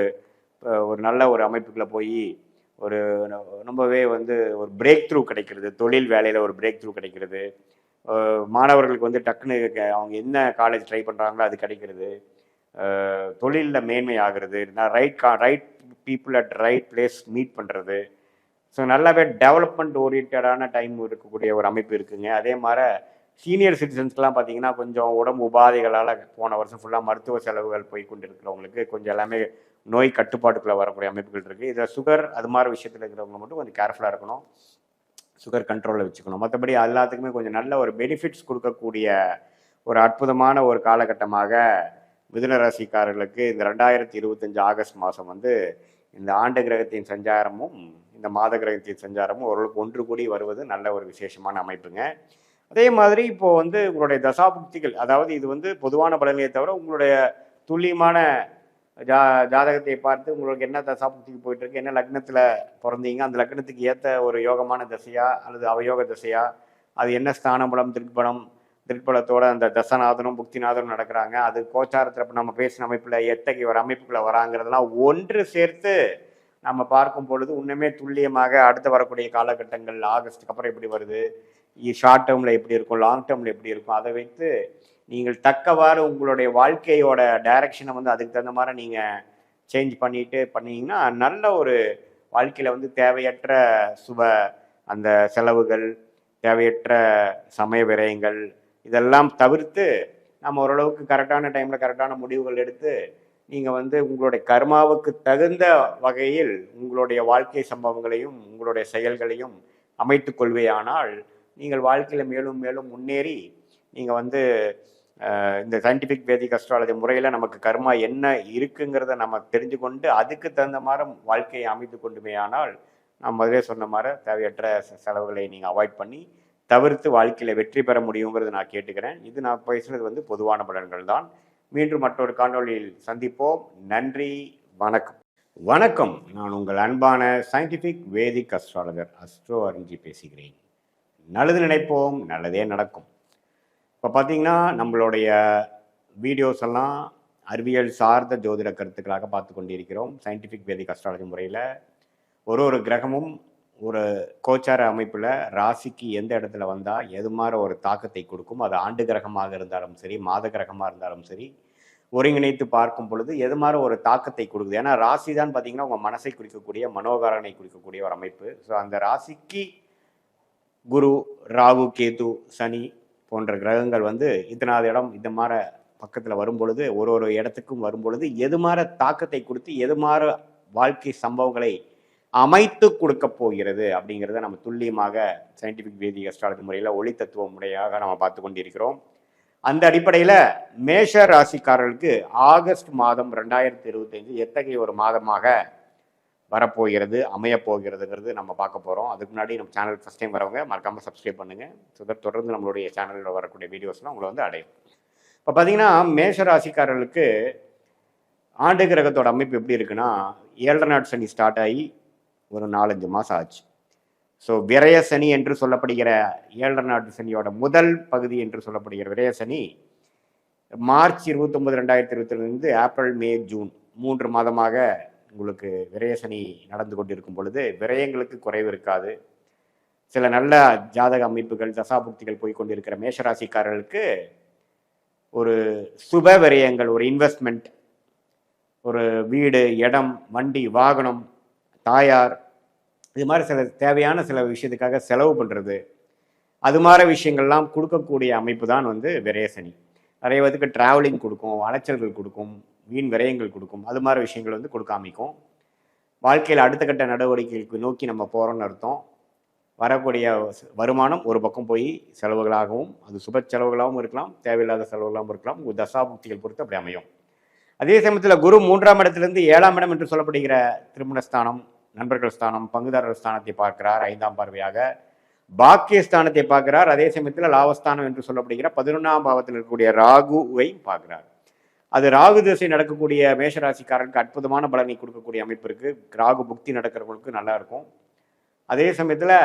ஒரு நல்ல ஒரு அமைப்புக்குள்ளே போய் ஒரு ரொம்பவே வந்து ஒரு பிரேக் த்ரூ கிடைக்கிறது, தொழில் வேலையில் ஒரு பிரேக் த்ரூ கிடைக்கிறது, மாணவர்களுக்கு வந்து டக்குன்னு அவங்க என்ன காலேஜ் ட்ரை பண்ணுறாங்களோ அது கிடைக்கிறது, தொழிலில் மேன்மை ஆகிறது, right people at right place meet பண்ணுறது. ஸோ நல்லாவே டெவலப்மெண்ட் ஓரியன்டான டைம் இருக்கக்கூடிய ஒரு அமைப்பு இருக்குங்க. அதே மாதிரி சீனியர் சிட்டிசன்ஸ்லாம் பார்த்தீங்கன்னா கொஞ்சம் உடம்பு உபாதைகளால் போன வருஷம் ஃபுல்லாக மருத்துவ செலவுகள் போய் கொண்டு இருக்கிறவங்களுக்கு கொஞ்சம் எல்லாமே நோய் கட்டுப்பாட்டுக்குள்ளே வரக்கூடிய அமைப்புகள் இருக்குது. இதில் சுகர் அது மாதிரி விஷயத்தில் இருக்கிறவங்க மட்டும் கொஞ்சம் கேர்ஃபுல்லாக இருக்கணும், சுகர் கண்ட்ரோலில் வச்சுக்கணும். மற்றபடி எல்லாத்துக்குமே கொஞ்சம் நல்ல ஒரு பெனிஃபிட்ஸ் கொடுக்கக்கூடிய ஒரு அற்புதமான ஒரு காலகட்டமாக மிதுன ராசிக்காரர்களுக்கு இந்த 2025 ஆகஸ்ட் மாதம் வந்து இந்த ஆண்டு கிரகத்தின் சஞ்சாரமும் இந்த மாத கிரகத்தின் சஞ்சாரமும் ஓரளவுக்கு ஒன்று கூடி வருவது நல்ல ஒரு விசேஷமான அமைப்புங்க. அதே மாதிரி இப்போது வந்து உங்களுடைய தசாபுக்திகள், அதாவது இது வந்து பொதுவான பலன்களை தவிர உங்களுடைய துல்லியமான ஜாதகத்தை பார்த்து உங்களுக்கு என்ன தசாபுக்திக்கு போயிட்டுருக்கு, என்ன லக்னத்தில் பிறந்தீங்க, அந்த லக்னத்துக்கு ஏற்ற ஒரு யோகமான தசையா அல்லது அவயோக தசையா, அது என்ன ஸ்தான பலம் திருப்பலத்தோட அந்த தசநாதனும் புக்திநாதனும் நடக்கிறாங்க, அது கோச்சாரத்தில் இப்போ நம்ம பேசின அமைப்பில் எத்தகைய ஒரு அமைப்புக்குள்ளே வராங்கிறதெல்லாம் ஒன்று சேர்த்து நம்ம பார்க்கும் பொழுது இன்னுமே துல்லியமாக அடுத்து வரக்கூடிய காலகட்டங்கள் ஆகஸ்ட்டுக்கு அப்புறம் எப்படி வருது, ஷார்ட் டேர்மில் எப்படி இருக்கும், லாங் டேர்மில் எப்படி இருக்கும், அதை வைத்து நீங்கள் தக்கவாறு உங்களுடைய வாழ்க்கையோட டைரக்ஷனை வந்து அதுக்கு தகுந்த மாதிரி நீங்கள் சேஞ்ச் பண்ணீங்கன்னா நல்ல ஒரு வாழ்க்கையில் வந்து தேவையற்ற அந்த செலவுகள், தேவையற்ற சமய விரயங்கள் இதெல்லாம் தவிர்த்து நம்ம ஓரளவுக்கு கரெக்டான டைமில் கரெக்டான முடிவுகள் எடுத்து நீங்கள் வந்து உங்களுடைய கர்மாவுக்கு தகுந்த வகையில் உங்களுடைய வாழ்க்கை சம்பவங்களையும் உங்களுடைய செயல்களையும் அமைத்து கொள்வேயானால் நீங்கள் வாழ்க்கையில் மேலும் மேலும் முன்னேறி நீங்கள் வந்து இந்த சயின்டிஃபிக் வேதிக் அஸ்ட்ராலஜி முறையில் நமக்கு கர்மா என்ன இருக்குங்கிறத நம்ம தெரிஞ்சு கொண்டு அதுக்கு தகுந்த மாதிரி வாழ்க்கையை அமைத்து கொண்டுமே ஆனால் நான் முதலே சொன்ன மாதிரி தேவையற்ற செலவுகளை நீங்கள் அவாய்ட் பண்ணி தவிர்த்து வாழ்க்கையில் வெற்றி பெற முடியுங்கிறது நான் கேட்டுக்கிறேன். இது நான் பேசுகிறது வந்து பொதுவான பலன்கள் தான். மீண்டும் மற்றொரு காணொளியில் சந்திப்போம். நன்றி, வணக்கம். வணக்கம், நான் உங்கள் அன்பான சயின்டிஃபிக் வேதிக் அஸ்ட்ராலஜர் அஸ்ட்ரோ அருஞ்சி பேசுகிறேன். நல்லது நினைப்போம், நல்லதே நடக்கும். இப்போ பார்த்தீங்கன்னா நம்மளுடைய வீடியோஸ் எல்லாம் அறிவியல் சார்ந்த ஜோதிட கருத்துக்களாக பார்த்து கொண்டிருக்கிறோம். சயின்டிஃபிக் வேதிக் அஸ்ட்ராலஜி முறையில் ஒரு கிரகமும் ஒரு கோச்சார அமைப்பில் ராசிக்கு எந்த இடத்துல வந்தால் எது மாதிரி ஒரு தாக்கத்தை கொடுக்கும், அது ஆண்டு கிரகமாக இருந்தாலும் சரி, மாத கிரகமாக இருந்தாலும் சரி, ஒருங்கிணைத்து பார்க்கும் பொழுது எது மாதிரி ஒரு தாக்கத்தை கொடுக்குது. ஏன்னா ராசி தான் பார்த்தீங்கன்னா உங்கள் மனசை குறிக்கக்கூடிய, மனோகாரனை குறிக்கக்கூடிய ஒரு அமைப்பு. ஸோ அந்த ராசிக்கு குரு, ராகு, கேது, சனி போன்ற கிரகங்கள் வந்து இத்தனாவது இடம் இந்த மாதிரி பக்கத்தில் வரும்பொழுது, ஒரு இடத்துக்கும் வரும்பொழுது எது மாதிரி தாக்கத்தை கொடுத்து எது மாதிரி வாழ்க்கை சம்பவங்களை அமைத்து கொடுக்க போகிறது அப்படிங்கிறத நம்ம துல்லியமாக சயின்டிஃபிக் வேதிக் அஸ்ட்ராலஜி முறையில் ஒளி தத்துவ முறையாக நம்ம பார்த்து கொண்டிருக்கிறோம். அந்த அடிப்படையில் மேஷ ராசிக்காரர்களுக்கு ஆகஸ்ட் மாதம் 2025 எத்தகைய ஒரு மாதமாக வரப்போகிறது, அமையப்போகிறதுங்கிறது நம்ம பார்க்க போகிறோம். அதுக்கு முன்னாடி நம்ம சேனல் ஃபஸ்ட் டைம் வரவங்க மறக்காமல் சப்ஸ்கிரைப் பண்ணுங்கள். ஸோ தொடர்ந்து நம்மளுடைய சேனலில் வரக்கூடிய வீடியோஸ்லாம் உங்களை வந்து அடையும். இப்போ பார்த்தீங்கன்னா மேஷ ராசிக்காரர்களுக்கு ஆண்டு கிரகத்தோட அமைப்பு எப்படி இருக்குன்னா, 7 நாட் சனி ஸ்டார்ட் ஆகி ஒரு 4-5 மாதம் ஆச்சு. ஸோ விரய சனி என்று சொல்லப்படுகிற 7 நாட்டு சனியோட முதல் பகுதி என்று சொல்லப்படுகிற விரய சனி மார்ச் 29, 2022 ஏப்ரல், மே, ஜூன் 3 மாதமாக உங்களுக்கு விரயசனி நடந்து கொண்டிருக்கும் பொழுது விரயங்களுக்கு குறைவு இருக்காது. சில நல்ல ஜாதக அமைப்புகள், தசாபுக்திகள் போய்கொண்டிருக்கிற மேஷராசிக்காரர்களுக்கு ஒரு சுப விரயங்கள், ஒரு இன்வெஸ்ட்மெண்ட், ஒரு வீடு, இடம், வண்டி, வாகனம், தாயார், இது மாதிரி சில தேவையான சில விஷயத்துக்காக செலவு பண்ணுறது, அது மாதிரி விஷயங்கள்லாம் கொடுக்கக்கூடிய அமைப்பு தான் வந்து விரயசனி. நிறைய பேருக்கு டிராவலிங் கொடுக்கும், அலைச்சல்கள் கொடுக்கும், வீண் விரயங்கள் கொடுக்கும். அது மாதிரி விஷயங்கள் வந்து கொடுக்காமிக்கும். வாழ்க்கையில் அடுத்த கட்ட நடவடிக்கைகளுக்கு நோக்கி நம்ம போகிறோம்னு அர்த்தம். வரக்கூடிய வருமானம் ஒரு பக்கம் போய் செலவுகளாகவும், அது சுப செலவுகளாகவும் இருக்கலாம், தேவையில்லாத செலவுகளாகவும் இருக்கலாம். தசாபுக்திகள் பொறுத்து அப்படி அமையும். அதே சமயத்தில் குரு 3ஆம் இடத்திலிருந்து 7ஆம் இடம் என்று சொல்லப்படுகிற திருமணஸ்தானம், நண்பர்கள் ஸ்தானம், பங்குதாரர் ஸ்தானத்தை பார்க்கிறார். 5ஆம் பார்வையாக பாக்கியஸ்தானத்தை பார்க்கிறார். அதே சமயத்தில் லாபஸ்தானம் என்று சொல்லப்படுகிற 11ஆம் பாவத்தில் இருக்கக்கூடிய ராகுவை பார்க்கிறார். அது ராகு திசை நடக்கக்கூடிய மேஷராசிக்காரனுக்கு அற்புதமான பலனை கொடுக்கக்கூடிய அமைப்பு இருக்கு. ராகு புக்தி நடக்கிறவங்களுக்கு நல்லா இருக்கும். அதே சமயத்தில்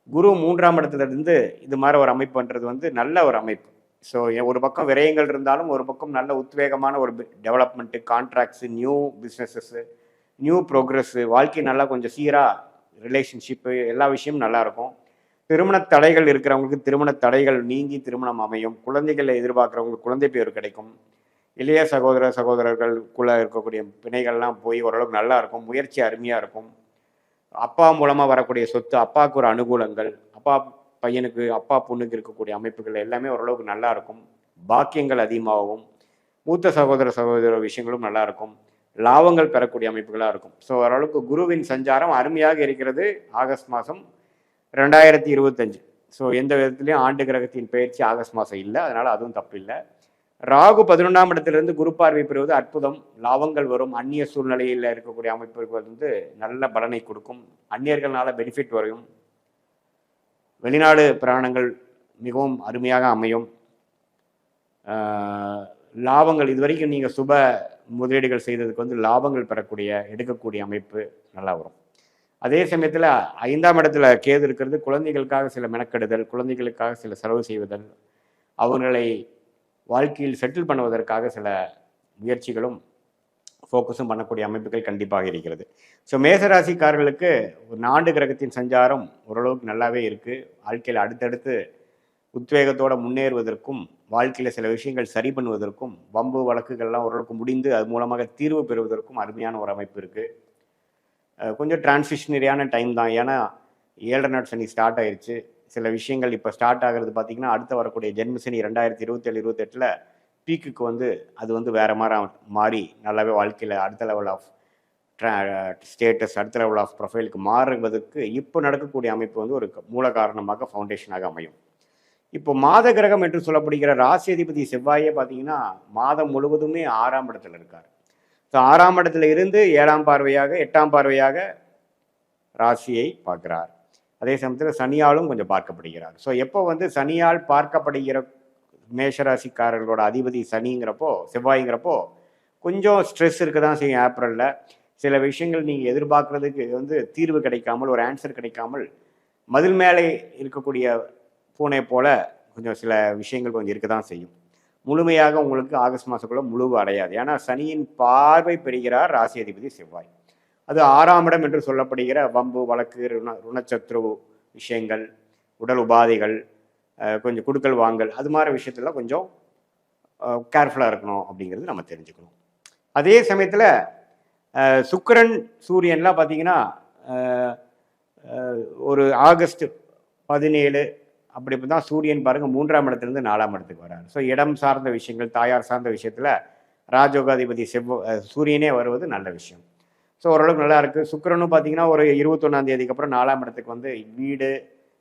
குரு 3ஆம் இடத்துல இருந்து இது மாதிரி ஒரு அமைப்பு பண்ணுறது வந்து நல்ல ஒரு அமைப்பு. ஸோ ஒரு பக்கம் விரயங்கள் இருந்தாலும் ஒரு பக்கம் நல்ல உத்வேகமான ஒரு டெவலப்மெண்ட்டு, கான்ட்ராக்ட்ஸு, நியூ பிஸ்னஸஸ்ஸு, நியூ ப்ரோக்ரஸ்ஸு, வாழ்க்கை நல்லா கொஞ்சம் சீராக, ரிலேஷன்ஷிப்பு, எல்லா விஷயமும் நல்லா இருக்கும். திருமண தடைகள் இருக்கிறவங்களுக்கு திருமண தடைகள் நீங்கி திருமணம் அமையும். குழந்தைகளை எதிர்பார்க்குறவங்களுக்கு குழந்தை பேர் கிடைக்கும். இளைய சகோதரர்களுக்குள்ள இருக்கக்கூடிய பிணைகள்லாம் போய் ஓரளவுக்கு நல்லா இருக்கும். முயற்சி அருமையாக இருக்கும். அப்பா மூலமாக வரக்கூடிய சொத்து, அப்பாவுக்கு ஒரு அனுகூலங்கள், அப்பா பையனுக்கு, அப்பா பொண்ணுக்கு இருக்கக்கூடிய அமைப்புகள் எல்லாமே ஓரளவுக்கு நல்லா இருக்கும். பாக்கியங்கள் அதிகமாகவும், மூத்த சகோதர விஷயங்களும் நல்லா இருக்கும். லாபங்கள் பெறக்கூடிய அமைப்புகளாக இருக்கும். ஸோ ஓரளவுக்கு குருவின் சஞ்சாரம் அருமையாக இருக்கிறது ஆகஸ்ட் மாதம் 2025. ஸோ எந்த விதத்துலையும் ஆண்டு கிரகத்தின் பயிற்சி ஆகஸ்ட் மாதம் இல்லை, அதனால் அதுவும் தப்பு இல்லை. ராகு 11ஆம் இடத்திலிருந்து குரு பார்வை பெறுவது அற்புதம். லாபங்கள் வரும். அந்நிய சூழ்நிலையில் இருக்கக்கூடிய அமைப்புகள் வந்து நல்ல பலனை கொடுக்கும். அந்நியர்களால பெனிஃபிட் வரும். வெளிநாடு பிராணங்கள் மிகவும் அருமையாக அமையும். லாபங்கள் இதுவரைக்கும் நீங்கள் சுப முதலீடுகள் செய்ததுக்கு வந்து லாபங்கள் பெறக்கூடிய, எடுக்கக்கூடிய அமைப்பு நல்லா வரும். அதே சமயத்தில் 5ஆம் இடத்துல கேது இருக்கிறது. குழந்தைகளுக்காக சில மெனக்கெடுதல், குழந்தைகளுக்காக சில செலவு செய்வதல், அவர்களை வாழ்க்கையில் செட்டில் பண்ணுவதற்காக சில முயற்சிகளும் ஃபோக்கஸும் பண்ணக்கூடிய அமைப்புகள் கண்டிப்பாக இருக்கிறது. ஸோ மேசராசிக்காரர்களுக்கு ஒரு ஆண்டு கிரகத்தின் சஞ்சாரம் ஓரளவுக்கு நல்லாவே இருக்குது. வாழ்க்கையில் அடுத்தடுத்து உத்வேகத்தோடு முன்னேறுவதற்கும், வாழ்க்கையில் சில விஷயங்கள் சரி பண்ணுவதற்கும், வம்பு வழக்குகள்லாம் ஓரளவுக்கு முடிந்து அது மூலமாக தீர்வு பெறுவதற்கும் அருமையான ஒரு அமைப்பு இருக்குது. கொஞ்சம் டிரான்சிஷனரியான டைம் தான். ஏன்னா 7 நாட் சனி ஸ்டார்ட் ஆயிடுச்சு. சில விஷயங்கள் இப்போ ஸ்டார்ட் ஆகிறது பார்த்திங்கன்னா, அடுத்து வரக்கூடிய ஜென்மசனி 2027-28 பீக்குக்கு வந்து அது வந்து வேறு மாதிரி மாறி நல்லாவே வாழ்க்கையில் அடுத்த லெவல் ஆஃப் ஸ்டேட்டஸ் அடுத்த லெவல் ஆஃப் ப்ரொஃபைலுக்கு மாறுவதற்கு இப்போ நடக்கக்கூடிய அமைப்பு வந்து ஒரு மூல காரணமாக ஃபவுண்டேஷனாக அமையும். இப்போ மாத கிரகம் என்று சொல்லப்படுகிற ராசி அதிபதி செவ்வாயே பார்த்தீங்கன்னா மாதம் முழுவதுமே 6ஆம் இடத்துல இருக்கார். ஸோ 6ஆம் இடத்துல இருந்து 7ஆம் பார்வையாக 8ஆம் பார்வையாக ராசியை பார்க்கிறார். அதே சமயத்தில் சனியாலும் கொஞ்சம் பார்க்கப்படுகிறார். ஸோ எப்போ வந்து சனியால் பார்க்கப்படுகிற மேஷராசிக்காரர்களோட அதிபதி சனிங்கிறப்போ செவ்வாய்ங்கிறப்போ கொஞ்சம் ஸ்ட்ரெஸ் இருக்க தான் செய்யும். ஏப்ரலில் சில விஷயங்கள் நீங்கள் எதிர்பார்க்குறதுக்கு வந்து தீர்வு கிடைக்காமல் ஒரு ஆன்சர் கிடைக்காமல் மதில் மேலே இருக்கக்கூடிய பூனை போல கொஞ்சம் சில விஷயங்கள் கொஞ்சம் இருக்க தான் செய்யும். முழுமையாக உங்களுக்கு ஆகஸ்ட் மாதக்குள்ளே முழுவு அடையாது. ஏன்னா சனியின் பார்வை பெறுகிறார் ராசி அதிபதி செவ்வாய். அது 6ஆம் இடம் என்று சொல்லப்படுகிற வம்பு வழக்கு ருணச்சத்ரு விஷயங்கள் உடல் உபாதைகள் கொஞ்சம் குடுக்கல் வாங்கல் அது மாதிரி விஷயத்துல கொஞ்சம் கேர்ஃபுல்லாக இருக்கணும் அப்படிங்கிறது நம்ம தெரிஞ்சுக்கணும். அதே சமயத்தில் சுக்கிரன் சூரியன்லாம் பார்த்தீங்கன்னா ஒரு ஆகஸ்ட் 17 அப்படி தான் சூரியன் பாருங்க 3ஆம் இடத்துலேருந்து 4ஆம் இடத்துக்கு வராரு. ஸோ இடம் சார்ந்த விஷயங்கள் தாயார் சார்ந்த விஷயத்தில் ராஜயோகாதிபதி சூரியனே வருவது நல்ல விஷயம். ஸோ ஓரளவுக்கு நல்லா இருக்குது. சுக்கிரனும் பார்த்தீங்கன்னா ஒரு 21ஆம் தேதிக்கு அப்புறம் 4ஆம் இடத்துக்கு வந்து வீடு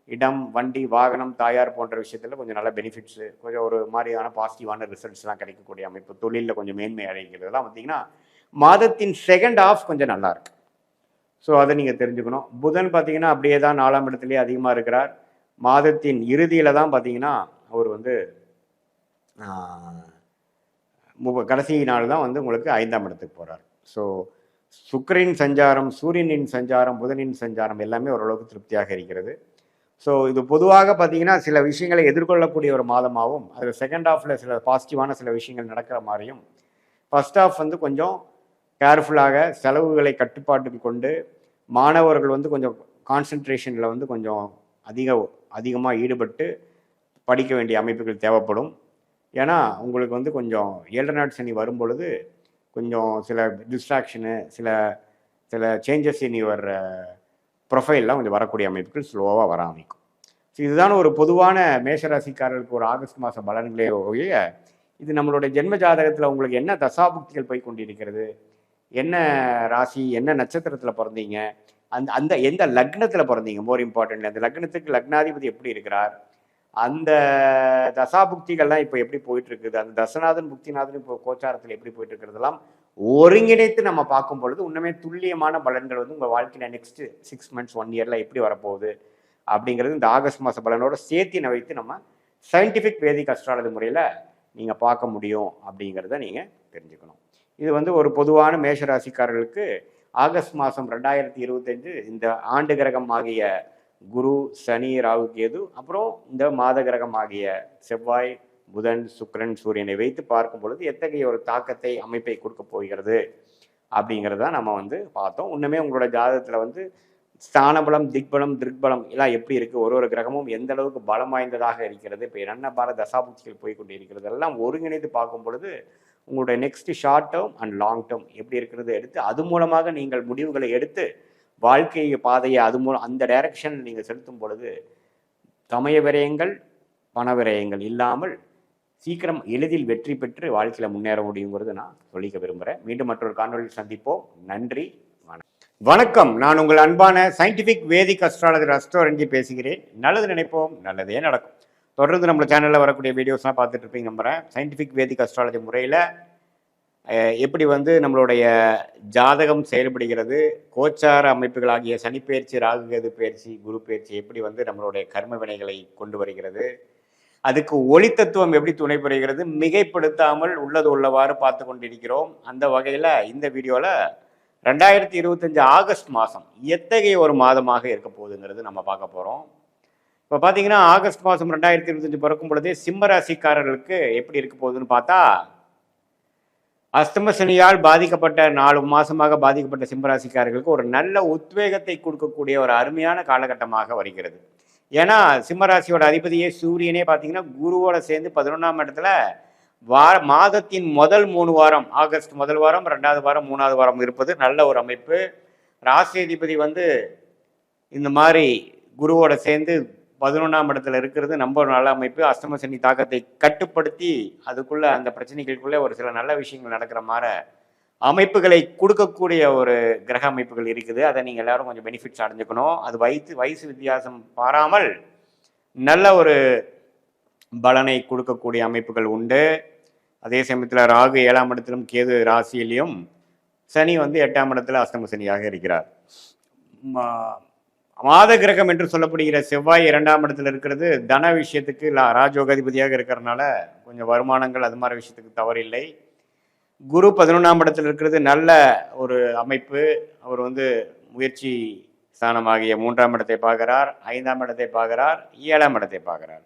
இடம் வண்டி வாகனம் தாயார் போன்ற விஷயத்தில் கொஞ்சம் நல்ல பெனிஃபிட்ஸு கொஞ்சம் ஒரு மாதிரியான பாசிட்டிவான ரிசல்ட்ஸ்லாம் கிடைக்கக்கூடிய அமைப்பு தொழிலில் கொஞ்சம் மேன்மை அடைகிறதுலாம் பார்த்தீங்கன்னா மாதத்தின் செகண்ட் ஹாஃப் கொஞ்சம் நல்லா இருக்கு. ஸோ அதை நீங்கள் தெரிஞ்சுக்கணும். புதன் பார்த்தீங்கன்னா அப்படியே தான் 4ஆம் இடத்துலேயே அதிகமாக இருக்கிறார். மாதத்தின் இறுதியில் தான் பார்த்தீங்கன்னா அவர் வந்து கடைசி நாள் தான் வந்து உங்களுக்கு 5ஆம் இடத்துக்கு போகிறார். ஸோ சுக்கிரனின் சஞ்சாரம் சூரியனின் சஞ்சாரம் புதனின் சஞ்சாரம் எல்லாமே ஓரளவுக்கு திருப்தியாக இருக்கிறது. ஸோ இது பொதுவாக பார்த்தீங்கன்னா சில விஷயங்களை எதிர்கொள்ளக்கூடிய ஒரு மாதமாகவும் அதில் செகண்ட் ஹாஃபில் சில பாசிட்டிவான சில விஷயங்கள் நடக்கிற மாதிரியும் ஃபர்ஸ்ட் ஹாஃப் வந்து கொஞ்சம் கேர்ஃபுல்லாக செலவுகளை கட்டுப்பாட்டுக்கு கொண்டு மாணவர்கள் வந்து கொஞ்சம் கான்சன்ட்ரேஷனில் வந்து கொஞ்சம் அதிகமாக ஈடுபட்டு படிக்க வேண்டிய அமைப்புகள் தேவைப்படும். ஏன்னா உங்களுக்கு வந்து கொஞ்சம் 7 நாட் சனி வரும் பொழுது கொஞ்சம் சில டிஸ்ட்ராக்ஷனு சில சில சேஞ்சஸ் இன் யுவர் ப்ரொஃபைல்லாம் கொஞ்சம் வரக்கூடிய அமைப்புகள் ஸ்லோவாக வர ஆரம்பிக்கும். ஸோ இதுதான் ஒரு பொதுவான மேஷராசிக்காரர்களுக்கு ஒரு ஆகஸ்ட் மாத பலன்களே ஒழிய இது நம்மளுடைய ஜென்ம ஜாதகத்தில் உங்களுக்கு என்ன தசாபுக்திகள் போய் கொண்டிருக்கிறது, என்ன ராசி என்ன நட்சத்திரத்தில் பிறந்தீங்க, அந்த அந்த எந்த லக்னத்தில் பிறந்தீங்க, மோர் இம்பார்ட்டன்ட்லி அந்த லக்னத்துக்கு லக்னாதிபதி எப்படி இருக்கிறார், அந்த தசாபுக்திகள்லாம் இப்போ எப்படி போயிட்டு இருக்குது, அந்த தசநாதன் புக்திநாதன் இப்போ கோச்சாரத்தில் எப்படி போயிட்டு இருக்கிறதெல்லாம் ஒருங்கிணைத்து நம்ம பார்க்கும் பொழுது உண்மையே துல்லியமான பலன்கள் வந்து உங்கள் வாழ்க்கையில் நெக்ஸ்ட் 6 months 1 year எப்படி வரப்போகுது அப்படிங்கிறது இந்த ஆகஸ்ட் மாத பலனோட சேர்த்தினை வைத்து நம்ம சயின்டிஃபிக் வேதிக் அஸ்ட்ராலஜி முறையில் நீங்கள் பார்க்க முடியும் அப்படிங்கிறத நீங்கள் தெரிஞ்சுக்கணும். இது வந்து ஒரு பொதுவான மேஷராசிக்காரர்களுக்கு ஆகஸ்ட் மாதம் 2025 இந்த ஆண்டு கிரகம் ஆகிய குரு சனி ராகு கேது அப்புறம் இந்த மாத கிரகம் ஆகிய செவ்வாய் புதன் சுக்கிரன் சூரியனை வைத்து பார்க்கும் பொழுது எத்தகைய ஒரு தாக்கத்தை அமைப்பை கொடுக்க போகிறது அப்படிங்கிறத நம்ம வந்து பார்த்தோம். இன்னுமே உங்களோட ஜாதகத்தில் வந்து ஸ்தானபலம் திக்பலம் திருக்பலம் எல்லாம் எப்படி இருக்குது, ஒரு கிரகமும் எந்த அளவுக்கு பலம் வாய்ந்ததாக இருக்கிறது, இப்போ என்ன பால தசாபுக்திகள் போய் கொண்டு இருக்கிறது எல்லாம் ஒருங்கிணைத்து பார்க்கும் பொழுது உங்களுடைய next short term and long term எப்படி இருக்கிறது எடுத்து அது மூலமாக நீங்கள் முடிவுகளை எடுத்து வாழ்க்கை பாதையை அது மூலம் அந்த டைரக்ஷன் நீங்கள் செலுத்தும் பொழுது சமய விரயங்கள் பண விரயங்கள் இல்லாமல் சீக்கிரம் எளிதில் வெற்றி பெற்று வாழ்க்கையில் முன்னேற முடியுங்கிறது நான் சொல்லிக்க விரும்புகிறேன். மீண்டும் மற்றொரு காணொலியில் சந்திப்போம். நன்றி, வணக்கம். நான் உங்கள் அன்பான சயின்டிஃபிக் வேதிக் அஸ்ட்ராலஜர் அஸ்ட்ரோரஞ்சி பேசுகிறேன். நல்லது நினைப்போம், நல்லதே நடக்கும். தொடர்ந்து நம்ம சேனலில் வரக்கூடிய வீடியோஸ்லாம் பார்த்துட்டு இருப்பீங்க நம்புகிறேன். சயின்டிஃபிக் வேதிக் அஸ்ட்ராலஜி முறையில் எப்படி வந்து நம்மளுடைய ஜாதகம் செயல்படுகிறது, கோச்சார அமைப்புகளாகிய சனிப்பெயர்ச்சி ராகு கேது பயிற்சி குரு பயிற்சி எப்படி வந்து நம்மளுடைய கர்ம வினைகளை கொண்டு வருகிறது, அதுக்கு ஒளி தத்துவம் எப்படி துணை புரிகிறது, மிகைப்படுத்தாமல் உள்ளது உள்ளவாறு பார்த்து கொண்டிருக்கிறோம். அந்த வகையில் இந்த வீடியோவில் 2025 ஆகஸ்ட் மாதம் எத்தகைய ஒரு மாதமாக இருக்க போகுதுங்கிறது நம்ம பார்க்க போகிறோம். இப்போ பார்த்தீங்கன்னா ஆகஸ்ட் மாதம் 2025 பிறக்கும் பொழுதே சிம்ம ராசிக்காரர்களுக்கு எப்படி இருக்க போகுதுன்னு பார்த்தா அஸ்தம சனியால் பாதிக்கப்பட்ட 4 மாதமாக பாதிக்கப்பட்ட சிம்மராசிக்காரர்களுக்கு ஒரு நல்ல உத்வேகத்தை கொடுக்கக்கூடிய ஒரு அருமையான காலகட்டமாக வருகிறது. ஏன்னா சிம்மராசியோட அதிபதியே சூரியனே பார்த்தீங்கன்னா குருவோட சேர்ந்து 11ஆம் இடத்துல மாதத்தின் முதல் 3 வாரம் ஆகஸ்ட் முதல் வாரம் 2வது வாரம் 3வது வாரம் இருப்பது நல்ல ஒரு அமைப்பு. ராசி அதிபதி வந்து இந்த மாதிரி குருவோட சேர்ந்து 11ஆம் இடத்துல இருக்கிறது நம்ம ஒரு நல்ல அமைப்பு. அஸ்தம சனி தாக்கத்தை கட்டுப்படுத்தி அதுக்குள்ள அந்த பிரச்சனைகளுக்குள்ளே ஒரு சில நல்ல விஷயங்கள் நடக்கிற மாதிரி அமைப்புகளை கொடுக்கக்கூடிய ஒரு கிரக அமைப்புகள் இருக்குது. அதை நீங்கள் எல்லாரும் கொஞ்சம் பெனிஃபிட்ஸ் அடைஞ்சுக்கணும். அது வயசு வித்தியாசம் பாராமல் நல்ல ஒரு பலனை கொடுக்கக்கூடிய அமைப்புகள் உண்டு. அதே சமயத்தில் ராகு 7ஆம் இடத்திலும் கேது ராசியிலையும் சனி 8ஆம் இடத்துல அஸ்தம சனியாக இருக்கிறார். மாத கிரகம் என்று சொல்லப்படுகிற செவ்வாய் 2ஆம் இடத்துல இருக்கிறது தன விஷயத்துக்கு ராஜோகாதிபதியாக இருக்கிறதுனால கொஞ்சம் வருமானங்கள் அது மாதிரி விஷயத்துக்கு தவறில்லை. குரு 11ஆம் இடத்துல இருக்கிறது நல்ல ஒரு அமைப்பு. அவர் முயற்சி ஸ்தானமாகிய 3ஆம் இடத்தை பார்க்கிறார், 5ஆம் இடத்தை பார்க்கிறார், 7ஆம் இடத்தை பார்க்கிறார்.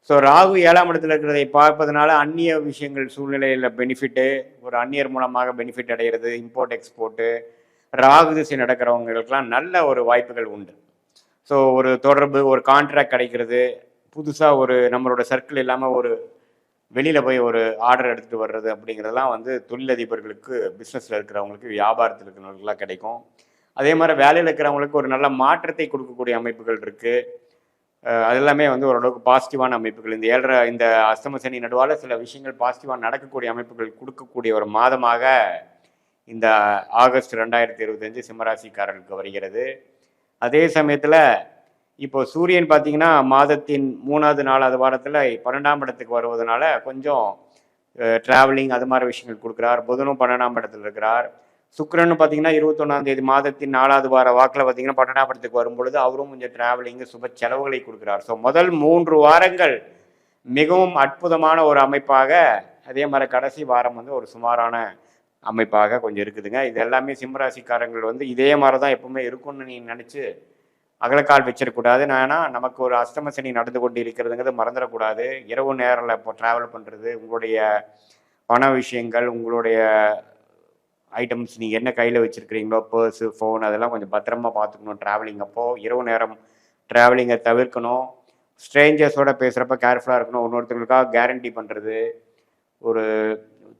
ஸோ ராகு 7ஆம் இடத்துல இருக்கிறதை பார்ப்பதனால அந்நிய விஷயங்கள் சூழ்நிலையில் பெனிஃபிட்டு, ஒரு அந்நியர் மூலமாக பெனிஃபிட் அடைகிறது, இம்போர்ட் எக்ஸ்போர்ட்டு, ராகு திசை நடக்கிறவங்களுக்கெல்லாம் நல்ல ஒரு வாய்ப்புகள் உண்டு. ஸோ ஒரு தொடர்பு, ஒரு கான்ட்ராக்ட் கிடைக்கிறது, புதுசாக ஒரு நம்மளோட சர்க்கிள் இல்லாமல் ஒரு வெளியில் போய் ஒரு ஆர்டர் எடுத்துகிட்டு வர்றது அப்படிங்கிறதெல்லாம் தொழிலதிபர்களுக்கு, பிஸ்னஸில் இருக்கிறவங்களுக்கு, வியாபாரத்தில் இருக்கிறவங்களுக்குலாம் கிடைக்கும். அதே மாதிரி வேலையில் இருக்கிறவங்களுக்கு ஒரு நல்ல மாற்றத்தை கொடுக்கக்கூடிய அமைப்புகள் இருக்குது. அது எல்லாமே ஓரளவுக்கு பாசிட்டிவான அமைப்புகள். இந்த அஸ்தம சனி நடுவால் சில விஷயங்கள் பாசிட்டிவாக நடக்கக்கூடிய அமைப்புகள் கொடுக்கக்கூடிய ஒரு மாதமாக இந்த ஆகஸ்ட் 2025 சிம்மராசிக்காரர்களுக்கு வருகிறது. அதே சமயத்தில் இப்போ சூரியன் பார்த்தீங்கன்னா மாதத்தின் 3வது 4வது வாரத்தில் 12ஆம் இடத்துக்கு வருவதனால கொஞ்சம் ட்ராவலிங் அது மாதிரி விஷயங்கள் கொடுக்குறார். புதனும் 12ஆம் இடத்துல இருக்கிறார். சுக்கிரன் பார்த்தீங்கன்னா 21ஆம் தேதி மாதத்தின் 4வது வார வாக்கில் பார்த்தீங்கன்னா 12ஆம் இடத்துக்கு வரும்பொழுது அவரும் கொஞ்சம் ட்ராவலிங்கு சுப செலவுகளை கொடுக்குறார். ஸோ முதல் 3 வாரங்கள் மிகவும் அற்புதமான ஒரு அமைப்பாக, அதே மாதிரி கடைசி வாரம் ஒரு சுமாரான அமைப்பாக கொஞ்சம் இருக்குதுங்க. இது எல்லாமே சிம்மராசிக்காரங்கள் இதே மாதிரி தான் எப்பவுமே இருக்கும்னு நீ நினச்சி அகலக்கால் வச்சிடக்கூடாது. ஏன்னா நமக்கு ஒரு அஸ்தம சனி நடந்து கொண்டு இருக்கிறதுங்கிறது மறந்துடக்கூடாது. இரவு நேரில் இப்போ ட்ராவல் பண்ணுறது, உங்களுடைய பண விஷயங்கள், உங்களுடைய ஐட்டம்ஸ் நீங்கள் என்ன கையில் வச்சுருக்கிறீங்களோ, பர்ஸு, ஃபோன், அதெல்லாம் கொஞ்சம் பத்திரமா பார்த்துக்கணும். ட்ராவலிங் அப்போது இரவு நேரம் ட்ராவலிங்கை தவிர்க்கணும். ஸ்ட்ரேஞ்சர்ஸோடு பேசுகிறப்ப கேர்ஃபுல்லாக இருக்கணும். இன்னொருத்தங்களுக்காக கேரண்டி பண்ணுறது, ஒரு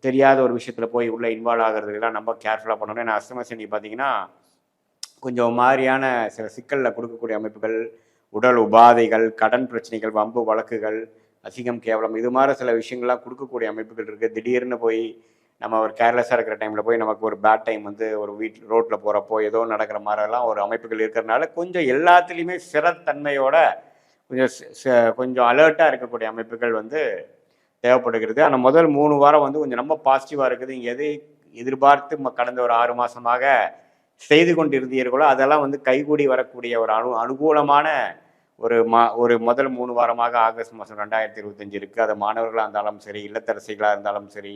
தெரியாத ஒரு விஷயத்தில் போய் உள்ளே இன்வால்வ் ஆகிறதுக்கெல்லாம் நம்ம கேர்ஃபுல்லாக பண்ணணும். ஏன்னா அஸ்தம சனி பார்த்தீங்கன்னா கொஞ்சம் மாதிரியான சில சிக்கலில் கொடுக்கக்கூடிய அமைப்புகள், உடல் உபாதைகள், கடன் பிரச்சனைகள், வம்பு வழக்குகள், அசிங்கம் கேவலம், இது மாதிரி சில விஷயங்கள்லாம் கொடுக்கக்கூடிய அமைப்புகள் இருக்குது. திடீர்னு போய் நம்ம ஒரு கேர்லெஸ்ஸாக இருக்கிற டைமில் போய் நமக்கு ஒரு பேட் டைம் ஒரு ரோட்டில் போகிறப்போ ஏதோ நடக்கிற மாதிரிலாம் ஒரு அமைப்புகள் இருக்கிறதுனால கொஞ்சம் எல்லாத்துலேயுமே சிறத்தன்மையோட கொஞ்சம் அலர்ட்டாக இருக்கக்கூடிய அமைப்புகள் தேவைப்படுகிறது. ஆனால் முதல் 3 வாரம் கொஞ்சம் ரொம்ப பாசிட்டிவாக இருக்குது. இங்கே எதை எதிர்பார்த்து கடந்த ஒரு 6 மாதமாக செய்து கொண்டிருந்தீர்களோ அதெல்லாம் கைகூடி வரக்கூடிய ஒரு அனுகூலமான ஒரு முதல் 3 வாரமாக ஆகஸ்ட் மாதம் 2025 இருக்குது. அது மாணவர்களாக இருந்தாலும் சரி, இல்லத்தரசிகளாக இருந்தாலும் சரி,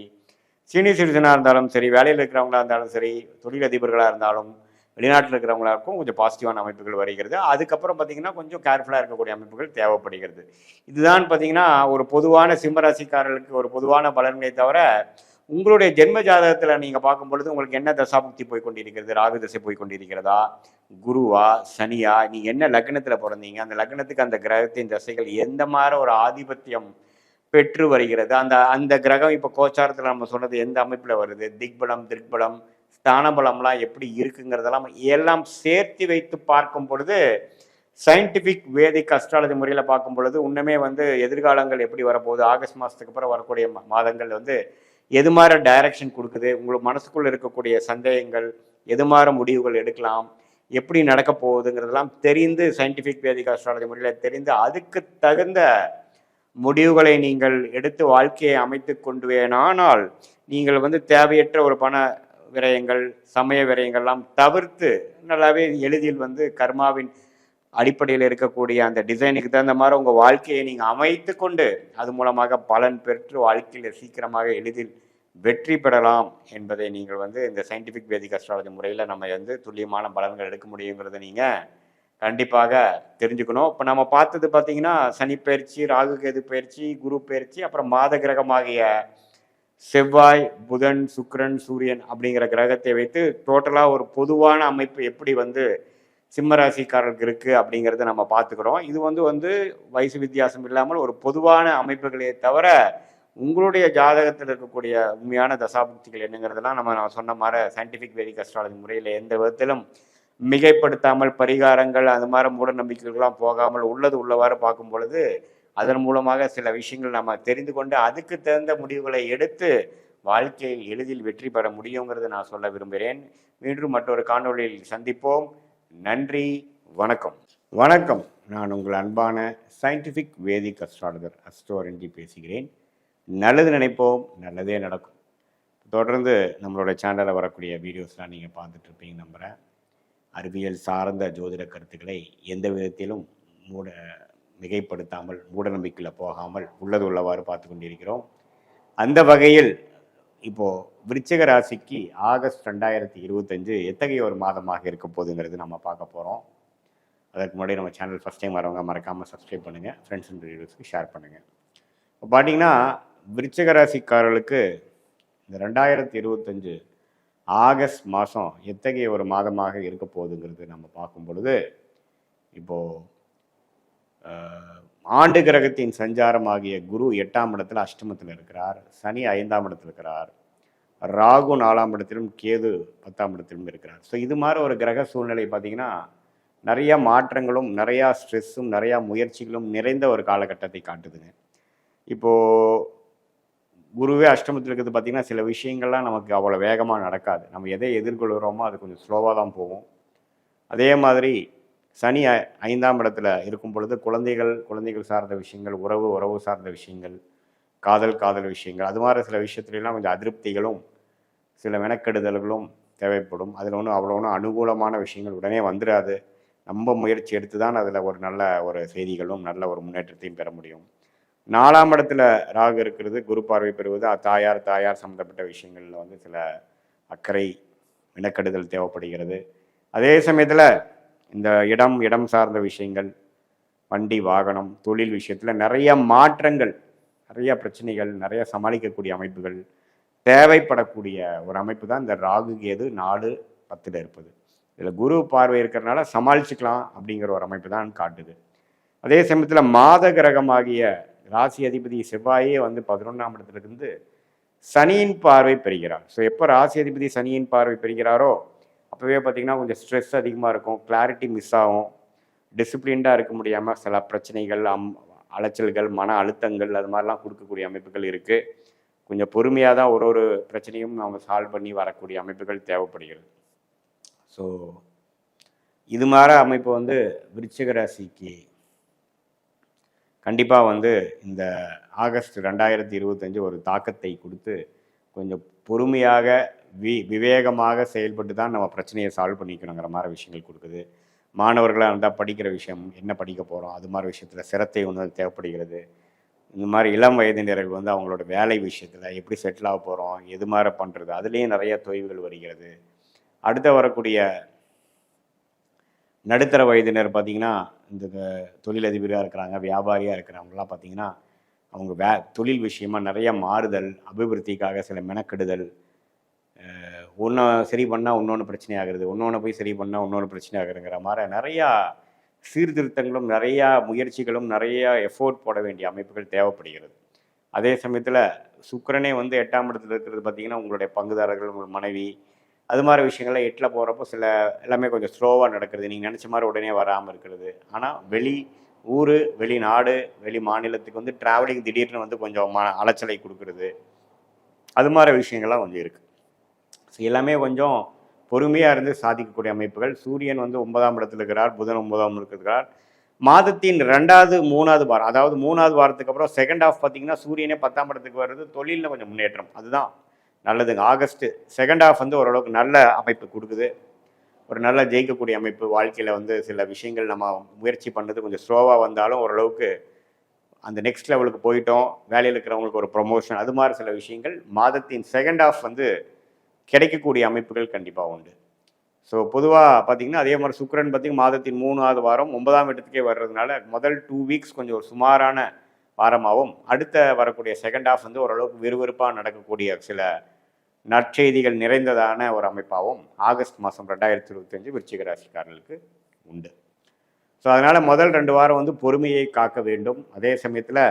சீனியர் சிட்டிசனாக இருந்தாலும் சரி, வேலையில் இருக்கிறவங்களா இருந்தாலும் சரி, தொழிலதிபர்களாக இருந்தாலும், வெளிநாட்டில் இருக்கிறவங்களா இருக்கும் கொஞ்சம் பாசிட்டிவான அமைப்புகள் வருகிறது. அதுக்கப்புறம் பார்த்தீங்கன்னா கொஞ்சம் கேர்ஃபுல்லாக இருக்கக்கூடிய அமைப்புகள் தேவைப்படுகிறது. இதுதான் பார்த்தீங்கன்னா ஒரு பொதுவான சிம்மராசிக்காரர்களுக்கு ஒரு பொதுவான பலன்களை தவிர, உங்களுடைய ஜென்ம ஜாதகத்தில் நீங்கள் பார்க்கும் பொழுது உங்களுக்கு என்ன தசாபுக்தி போய் கொண்டிருக்கிறது, ராகு திசை போய் கொண்டிருக்கிறதா, குருவா, சனியா, நீங்கள் என்ன லக்னத்தில் பிறந்தீங்க, அந்த லக்னத்துக்கு அந்த கிரகத்தின் தசைகள் எந்த மாதிரி ஒரு ஆதிபத்தியம் பெற்று வருகிறது, அந்த கிரகம் இப்போ கோச்சாரத்தில் நம்ம சொன்னது எந்த அமைப்பில் வருது, திக்பலம், திருக்பலம், ஸ்தானபலம்லாம் எப்படி இருக்குங்கிறதெல்லாம் எல்லாம் சேர்த்து வைத்து பார்க்கும் பொழுது சயின்டிஃபிக் வேதிக் அஸ்ட்ராலஜி முறையில் பார்க்கும் பொழுது இன்னுமே எதிர்காலங்கள் எப்படி வரப்போகுது, ஆகஸ்ட் மாதத்துக்கு அப்புறம் வரக்கூடிய மாதங்கள் எது மாதிரி டைரக்ஷன் கொடுக்குது, உங்களுக்கு மனசுக்குள்ளே இருக்கக்கூடிய சந்தேகங்கள், எது மாதிரி முடிவுகள் எடுக்கலாம், எப்படி நடக்க போகுதுங்கிறதெல்லாம் தெரிந்து சயின்டிஃபிக் வேதிக் அஸ்ட்ராலஜி முறையில் தெரிந்து அதுக்கு தகுந்த முடிவுகளை நீங்கள் எடுத்து வாழ்க்கையை அமைத்து கொண்டுவேனானால் நீங்கள் தேவையற்ற ஒரு பண விரயங்கள், சமய விரயங்கள்லாம் தவிர்த்து நல்லாவே எளிதில் கர்மாவின் அடிப்படையில் இருக்கக்கூடிய அந்த டிசைனுக்கு தகுந்த மாதிரி உங்கள் வாழ்க்கையை நீங்கள் அமைத்து கொண்டு அது மூலமாக பலன் பெற்று வாழ்க்கையில் சீக்கிரமாக எளிதில் வெற்றி பெறலாம் என்பதை நீங்கள் இந்த சயின்டிஃபிக் வேதிக் அஸ்ட்ராலஜி முறையில் நம்ம துல்லியமான பலன்கள் எடுக்க முடியுங்கிறத நீங்கள் கண்டிப்பாக தெரிஞ்சுக்கணும். இப்போ நம்ம பார்த்தது பார்த்தீங்கன்னா சனி பயிற்சி, ராகு கேது பயிற்சி, குரு பயிற்சி, அப்புறம் மாத கிரகமாகிய செவ்வாய், புதன், சுக்கிரன், சூரியன் அப்படிங்கிற கிரகத்தை வைத்து டோட்டலாக ஒரு பொதுவான அமைப்பு எப்படி சிம்மராசிக்காரர்களுக்கு இருக்குது அப்படிங்கிறத நம்ம பார்த்துக்கிறோம். இது வயசு வித்தியாசம் இல்லாமல் ஒரு பொதுவான அமைப்புகளே தவிர உங்களுடைய ஜாதகத்தில் இருக்கக்கூடிய உண்மையான தசாபுக்திகள் என்னங்கிறதெல்லாம் நான் சொன்ன மாதிரி சயின்டிஃபிக் வேதிக் அஸ்ட்ராலஜி முறையில் எந்த விதத்திலும் மிகைப்படுத்தாமல் பரிகாரங்கள் அது மாதிரி மூட நம்பிக்கைகள்லாம் போகாமல் உள்ளது உள்ளவாறு பார்க்கும் பொழுது அதன் மூலமாக சில விஷயங்கள் நம்ம தெரிந்து கொண்டு அதுக்கு தகுந்த முடிவுகளை எடுத்து வாழ்க்கையில் எளிதில் வெற்றி பெற முடியுங்கிறத நான் சொல்ல விரும்புகிறேன். மீண்டும் மற்றொரு காணொளியில் சந்திப்போம். நன்றி, வணக்கம். வணக்கம். நான் உங்கள் அன்பான சயின்டிஃபிக் வேதிக் அஸ்ட்ராலஜர் அஸ்ட்ரோரஞ்சி பேசுகிறேன். நல்லது நினைப்போம், நல்லதே நடக்கும். தொடர்ந்து நம்மளோட சேனலில் வரக்கூடிய வீடியோஸ்லாம் நீங்கள் பார்த்துட்ருப்பீங்க நம்புகிறேன். அறிவியல் சார்ந்த ஜோதிட கருத்துக்களை எந்த விதத்திலும் மிகைப்படுத்தாமல், மூட நம்பிக்கையில் போகாமல் உள்ளது உள்ளவாறு பார்த்து கொண்டிருக்கிறோம். அந்த வகையில் இப்போது விருச்சிக ராசிக்கு ஆகஸ்ட் 2025 எத்தகைய ஒரு மாதமாக இருக்க போகுதுங்கிறது நம்ம பார்க்க போகிறோம். அதற்கு முன்னாடி நம்ம சேனல் ஃபஸ்ட் டைம் வரவங்க மறக்காமல் சப்ஸ்கிரைப் பண்ணுங்கள், ஃப்ரெண்ட்ஸ் அண்ட் ரிலேட்டிவ்ஸ்க்கு ஷேர் பண்ணுங்கள். இப்போ பார்த்தீங்கன்னா விருச்சிக ராசிக்காரர்களுக்கு இந்த 2025 ஆகஸ்ட் மாதம் எத்தகைய ஒரு மாதமாக இருக்க போகுதுங்கிறது நம்ம பார்க்கும் பொழுது, இப்போது ஆண்டு கிரகத்தின் சஞ்சாரமாகிய குரு 8ஆம் இடத்துல அஷ்டமத்தில் இருக்கிறார், சனி 5ஆம் இடத்துல இருக்கிறார், ராகு 4ஆம் இடத்திலும், கேது 10ஆம் இடத்திலும் இருக்கிறார். ஸோ இது மாதிரி ஒரு கிரக சூழ்நிலை பார்த்திங்கன்னா நிறையா மாற்றங்களும் நிறையா ஸ்ட்ரெஸ்ஸும் நிறையா முயற்சிகளும் நிறைந்த ஒரு காலகட்டத்தை காட்டுதுங்க. இப்போது குருவே அஷ்டமத்தில் இருக்கிறது பார்த்திங்கன்னா சில விஷயங்கள்லாம் நமக்கு அவ்வளோ வேகமாக நடக்காது. நம்ம எதை எதிர்கொள்கிறோமோ அது கொஞ்சம் ஸ்லோவாக தான் போகும். அதே மாதிரி சனி 5ஆம் இடத்துல இருக்கும் பொழுது குழந்தைகள் சார்ந்த விஷயங்கள், உறவு சார்ந்த விஷயங்கள், காதல் விஷயங்கள், அது மாதிரி சில விஷயத்துலாம் கொஞ்சம் அதிருப்திகளும் சில மெனக்கெடுதல்களும் தேவைப்படும். அதில் அவ்வளோ ஒன்றும் அனுகூலமான விஷயங்கள் உடனே வந்துடாது. நம்ம முயற்சி எடுத்து தான் அதில் ஒரு நல்ல ஒரு செய்திகளும் நல்ல ஒரு முன்னேற்றத்தையும் பெற முடியும். 4ஆம் இடத்துல ராகு இருக்கிறது, குரு பார்வை பெறுவது, தாயார் சம்மந்தப்பட்ட விஷயங்களில் சில அக்கறை மெனக்கெடுதல் தேவைப்படுகிறது. அதே சமயத்தில் இந்த இடம் சார்ந்த விஷயங்கள், வண்டி வாகனம், தொழில் விஷயத்தில் நிறைய மாற்றங்கள், நிறைய பிரச்சனைகள், நிறைய சமாளிக்கக்கூடிய அமைப்புகள் தேவைப்படக்கூடிய ஒரு அமைப்பு தான் இந்த ராகு கேது 4-10 இருப்பது. இதில் குரு பார்வை இருக்கிறதுனால சமாளிச்சுக்கலாம் அப்படிங்கிற ஒரு அமைப்பு தான் காட்டுது. அதே சமயத்தில் மாத கிரகமாகிய ராசி அதிபதி செவ்வாயே 11ஆம் இடத்துலேருந்து சனியின் பார்வை பெறுகிறார். ஸோ எப்போ ராசி அதிபதி சனியின் பார்வை பெறுகிறாரோ அப்போவே பார்த்திங்கன்னா கொஞ்சம் ஸ்ட்ரெஸ் அதிகமாக இருக்கும், கிளாரிட்டி மிஸ் ஆகும், டிசிப்ளின்டாக இருக்க முடியாமல் சில பிரச்சனைகள், அலைச்சல்கள், மன அழுத்தங்கள் அது மாதிரிலாம் கொடுக்கக்கூடிய அமைப்புகள் இருக்குது. கொஞ்சம் பொறுமையாக தான் ஒரு பிரச்சனையும் நம்ம சால்வ் பண்ணி வரக்கூடிய அமைப்புகள் தேவைப்படுகிறது. ஸோ இது மாதிரி அமைப்பு விருச்சிக ராசிக்கு கண்டிப்பாக இந்த ஆகஸ்ட் 2025 ஒரு தாக்கத்தை கொடுத்து கொஞ்சம் பொறுமையாக விவேகமாக செயல்பட்டு தான் நம்ம பிரச்சனையை சால்வ் பண்ணிக்கணுங்கிற மாதிரி விஷயங்கள் கொடுக்குது. மாணவர்களாக இருந்தால் படிக்கிற விஷயம், என்ன படிக்க போகிறோம், அது மாதிரி விஷயத்தில் சிரத்தை தேவைப்படுகிறது. இந்த மாதிரி இளம் வயதினர்கள் அவங்களோட வேலை விஷயத்தில் எப்படி செட்டில் ஆக போகிறோம், எது மாதிரி பண்ணுறது, அதுலேயும் நிறைய தொய்வுகள் வருகிறது. அடுத்த வரக்கூடிய நடுத்தர வயதினர் பார்த்திங்கன்னா இந்த தொழிலதிபராக இருக்கிறாங்க, வியாபாரியாக இருக்கிறவங்களாம் பார்த்திங்கன்னா அவங்க தொழில் விஷயமாக நிறைய மாறுதல், அபிவிருத்திக்காக சில மெனக்கெடுதல், ஒன்று சரி பண்ணால் இன்னொன்று பிரச்சனை ஆகுறது, ஒன்று போய் சரி பண்ணால் இன்னொன்று பிரச்சனை ஆகுதுங்கிற மாதிரி நிறையா சீர்திருத்தங்களும் நிறையா முயற்சிகளும் நிறையா எஃபோர்ட் போட வேண்டிய அமைப்புகள் தேவைப்படுகிறது. அதே சமயத்தில் சுக்கிரனே 8ஆம் இடத்துல இருக்கிறது பார்த்திங்கன்னா உங்களுடைய பங்குதாரர்கள், உங்கள் மனைவி, அது மாதிரி விஷயங்கள்லாம் 8ல் போகிறப்போ சில எல்லாமே கொஞ்சம் ஸ்லோவாக நடக்கிறது, நீங்கள் நினச்ச மாதிரி உடனே வராமல் இருக்கிறது. ஆனால் வெளி ஊர், வெளிநாடு, வெளி மாநிலத்துக்கு ட்ராவலிங் திடீர்னு கொஞ்சம் அலைச்சலை கொடுக்குறது, அது மாதிரி விஷயங்கள்லாம் கொஞ்சம் இருக்குது. ஸோ எல்லாமே கொஞ்சம் பொறுமையாக இருந்து சாதிக்கக்கூடிய அமைப்புகள். சூரியன் 9ஆம் இடத்துல இருக்கிறார், புதன் 9ஆம் இருக்கிறார். மாதத்தின் 2வது 3வது வாரம், அதாவது 3வது வாரத்துக்கு அப்புறம் செகண்ட் ஹாஃப் பார்த்திங்கன்னா சூரியனே 10ஆம் இடத்துக்கு வர்றது தொழிலில் கொஞ்சம் முன்னேற்றம், அதுதான் நல்லதுங்க. ஆகஸ்ட் செகண்ட் ஹாஃப் ஓரளவுக்கு நல்ல அமைப்பு கொடுக்குது, ஒரு நல்ல ஜெயிக்கக்கூடிய அமைப்பு. வாழ்க்கையில் சில விஷயங்கள் நம்ம முயற்சி பண்ணுறது கொஞ்சம் ஸ்லோவாக வந்தாலும் ஓரளவுக்கு அந்த நெக்ஸ்ட் லெவலுக்கு போயிட்டோம், வேலையில் இருக்கிறவங்களுக்கு ஒரு ப்ரொமோஷன், அது மாதிரி சில விஷயங்கள் மாதத்தின் செகண்ட் ஹாஃப் கிடைக்கக்கூடிய அமைப்புகள் கண்டிப்பாக உண்டு. ஸோ பொதுவாக பார்த்திங்கன்னா அதே மாதிரி சுக்கிரன் பார்த்திங்கன்னா மாதத்தின் 3வது வாரம் 9ஆம் இடத்துக்கே வர்றதுனால முதல் 2 வீக்ஸ் கொஞ்சம் ஒரு சுமாரான வாரமாகவும், அடுத்த வரக்கூடிய செகண்ட் ஹாஃப் ஓரளவுக்கு விறுவிறுப்பாக நடக்கக்கூடிய சில நற்செய்திகள் நிறைந்ததான ஒரு அமைப்பாகவும் ஆகஸ்ட் மாதம் 2025 விருச்சிக ராசிக்காரர்களுக்கு உண்டு. ஸோ அதனால் முதல் 2 வாரம் பொறுமையை காக்க வேண்டும். அதே சமயத்தில்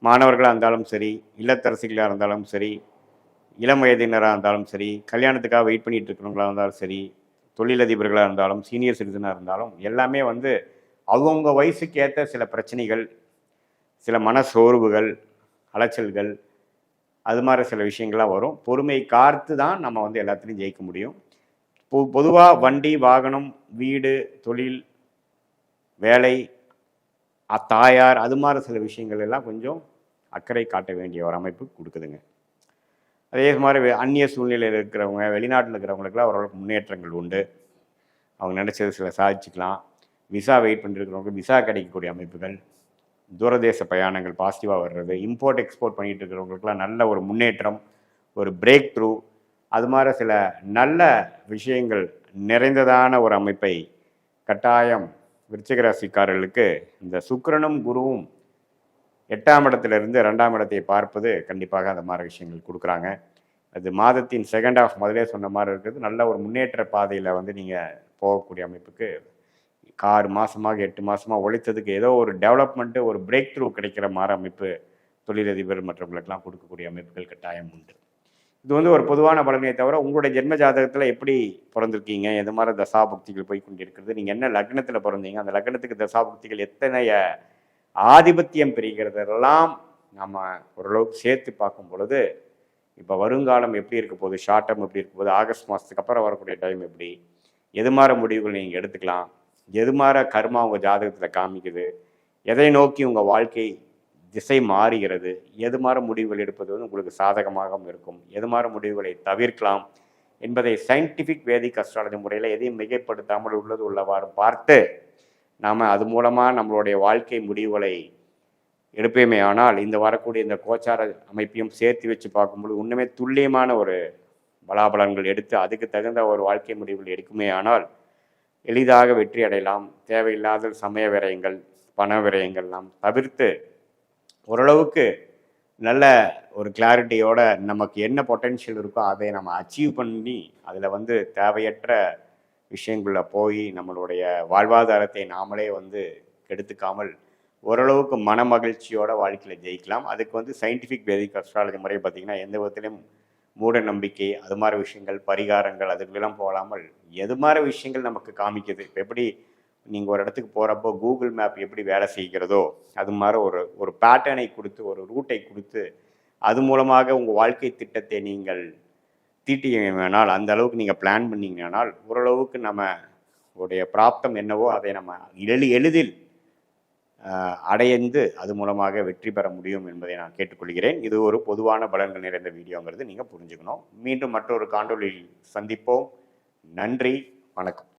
மாணவர்களாக இருந்தாலும் சரி, இல்லத்தரசிகளாக இருந்தாலும் சரி, இளம் வயதினராக இருந்தாலும் சரி, கல்யாணத்துக்காக வெயிட் பண்ணிகிட்டு இருக்கிறவங்களாக இருந்தாலும் சரி, தொழிலதிபர்களாக இருந்தாலும், சீனியர் சிட்டிசனாக இருந்தாலும் எல்லாமே அவங்கவுங்க வயசுக்கு ஏற்ற சில பிரச்சனைகள், சில மன சோர்வுகள், அலைச்சல்கள், அது மாதிரி சில விஷயங்கள்லாம் வரும். பொறுமை காத்து தான் நம்ம வந்து எல்லாத்துலேயும் ஜெயிக்க முடியும். பொதுவாக வண்டி, வாகனம், வீடு, தொழில், வேலை, தாயார், அது மாதிரி சில விஷயங்கள் எல்லாம் கொஞ்சம் அக்கறை காட்ட வேண்டிய ஒரு அமைப்பு கொடுக்குதுங்க. அதே மாதிரி அந்நிய சூழ்நிலையில் இருக்கிறவங்க, வெளிநாட்டில் இருக்கிறவங்களுக்குலாம் ஓரளவுக்கு முன்னேற்றங்கள் உண்டு. அவங்க நினச்சது சில சாதிச்சுக்கலாம். விசா வெயிட் பண்ணிருக்கிறவங்க விசா கிடைக்கக்கூடிய அமைப்புகள், தூரதேச பிரயாணங்கள் பாசிட்டிவாக வர்றது, இம்போர்ட் எக்ஸ்போர்ட் பண்ணிகிட்டு இருக்கிறவங்களுக்குலாம் நல்ல ஒரு முன்னேற்றம், ஒரு பிரேக் த்ரூ, அது மாதிரி சில நல்ல விஷயங்கள் நிறைந்ததான ஒரு அமைப்பை கட்டாயம் விருச்சிக ராசிக்காரர்களுக்கு இந்த சுக்கிரனும் குருவும் 8ஆம் இடத்திலிருந்து 2ஆம் இடத்தை பார்ப்பது கண்டிப்பாக அந்த மாதிரி விஷயங்கள் கொடுக்குறாங்க. அது மாதத்தின் செகண்ட் ஹாஃப் முதலே சொன்ன மாதிரி இருக்குது. நல்ல ஒரு முன்னேற்ற பாதையில் வந்து நீங்கள் போகக்கூடிய அமைப்புக்கு 6 மாதமாக 8 மாதமாக உழைத்ததுக்கு ஏதோ ஒரு டெவலப்மெண்ட்டு, ஒரு பிரேக் த்ரூ கிடைக்கிற மாதிரி அமைப்பு தொழிலதிபர் மற்றவங்களுக்கெல்லாம் கொடுக்கக்கூடிய அமைப்புகள் கட்டாயம் உண்டு. இது வந்து ஒரு பொதுவான பலனை தவிர உங்களுடைய ஜென்ம ஜாதகத்தில் எப்படி பிறந்திருக்கீங்க, எது மாதிரி தசாபுக்திகள் போய் கொண்டிருக்கிறது, நீங்கள் என்ன லக்னத்தில் பிறந்தீங்க, அந்த லக்னத்துக்கு தசாபுக்திகள் எத்தனைய ஆதிபத்தியம் பெறுகிறதெல்லாம் நம்ம ஓரளவுக்கு சேர்த்து பார்க்கும் பொழுது இப்போ வருங்காலம் எப்படி இருக்க போகுது, ஷார்ட் டேர்ம் எப்படி இருக்க போகுது, ஆகஸ்ட் மாதத்துக்கு அப்புறம் வரக்கூடிய டைம் எப்படி, எது மாதிரி முடிவுகள் நீங்கள் எடுத்துக்கலாம், எது மாதிரி கர்மா உங்கள் ஜாதகத்தில் காமிக்குது, எதை நோக்கி உங்கள் வாழ்க்கை திசை மாறுகிறது, எது மாதிரி முடிவுகள் எடுப்பது வந்து உங்களுக்கு சாதகமாகவும் இருக்கும், எது மாதிரி முடிவுகளை தவிர்க்கலாம் என்பதை சயின்டிஃபிக் வேதிக் அஸ்ட்ராலஜி முறையில் எதையும் மிகைப்படுத்தாமல் உள்ளது உள்ளவாறு பார்த்து நாம் அது மூலமாக நம்மளுடைய வாழ்க்கை முடிவுகளை எடுப்பேமே. ஆனால் இந்த வரக்கூடிய இந்த கோச்சார அமைப்பையும் சேர்த்து வச்சு பார்க்கும்போது இன்னுமே துல்லியமான ஒரு பலாபலன்கள் எடுத்து அதுக்கு தகுந்த ஒரு வாழ்க்கை முடிவுகள் எடுக்குமே ஆனால் எளிதாக வெற்றி அடையலாம். தேவையில்லாத சமய விரயங்கள், பண விரயங்கள் நாம் தவிர்த்து ஓரளவுக்கு நல்ல ஒரு கிளாரிட்டியோட நமக்கு என்ன பொட்டென்ஷியல் இருக்கோ அதை நம்ம அச்சீவ் பண்ணி அதில் வந்து தேவையற்ற விஷயங்களில் போய் நம்மளுடைய வாழ்வாதாரத்தை நாமளே வந்து கெடுத்துக்காமல் ஓரளவுக்கு மன மகிழ்ச்சியோட வாழ்க்கையில் ஜெயிக்கலாம். அதுக்கு வந்து சயின்டிஃபிக் வேதிக் அஸ்ட்ராலஜி முறை பார்த்திங்கன்னா எந்த விதத்திலையும் மூட நம்பிக்கை, அது மாதிரி விஷயங்கள், பரிகாரங்கள் அதுக்கெல்லாம் போகாமல் எது மாதிரி விஷயங்கள் நமக்கு காமிக்குது. இப்போ எப்படி நீங்கள் ஒரு இடத்துக்கு போகிறப்போ கூகுள் மேப் எப்படி வேலை செய்கிறதோ அது மாதிரி ஒரு பேட்டர்னை கொடுத்து, ஒரு ரூட்டை கொடுத்து, அது மூலமாக உங்கள் வாழ்க்கை திட்டத்தை நீங்கள் தீட்டினால், அந்த அளவுக்கு நீங்கள் பிளான் பண்ணிங்கனால் ஓரளவுக்கு நம்ம உடைய பிராப்தம் என்னவோ அதை நம்ம எளிதில் அடைந்து அது மூலமாக வெற்றி பெற முடியும் என்பதை நான் கேட்டுக்கொள்கிறேன். இது ஒரு பொதுவான பலன்கள் நிறைந்த வீடியோங்கிறது நீங்கள் புரிஞ்சுக்கணும். மீண்டும் மற்றொரு காணொளியில் சந்திப்போம். நன்றி, வணக்கம்.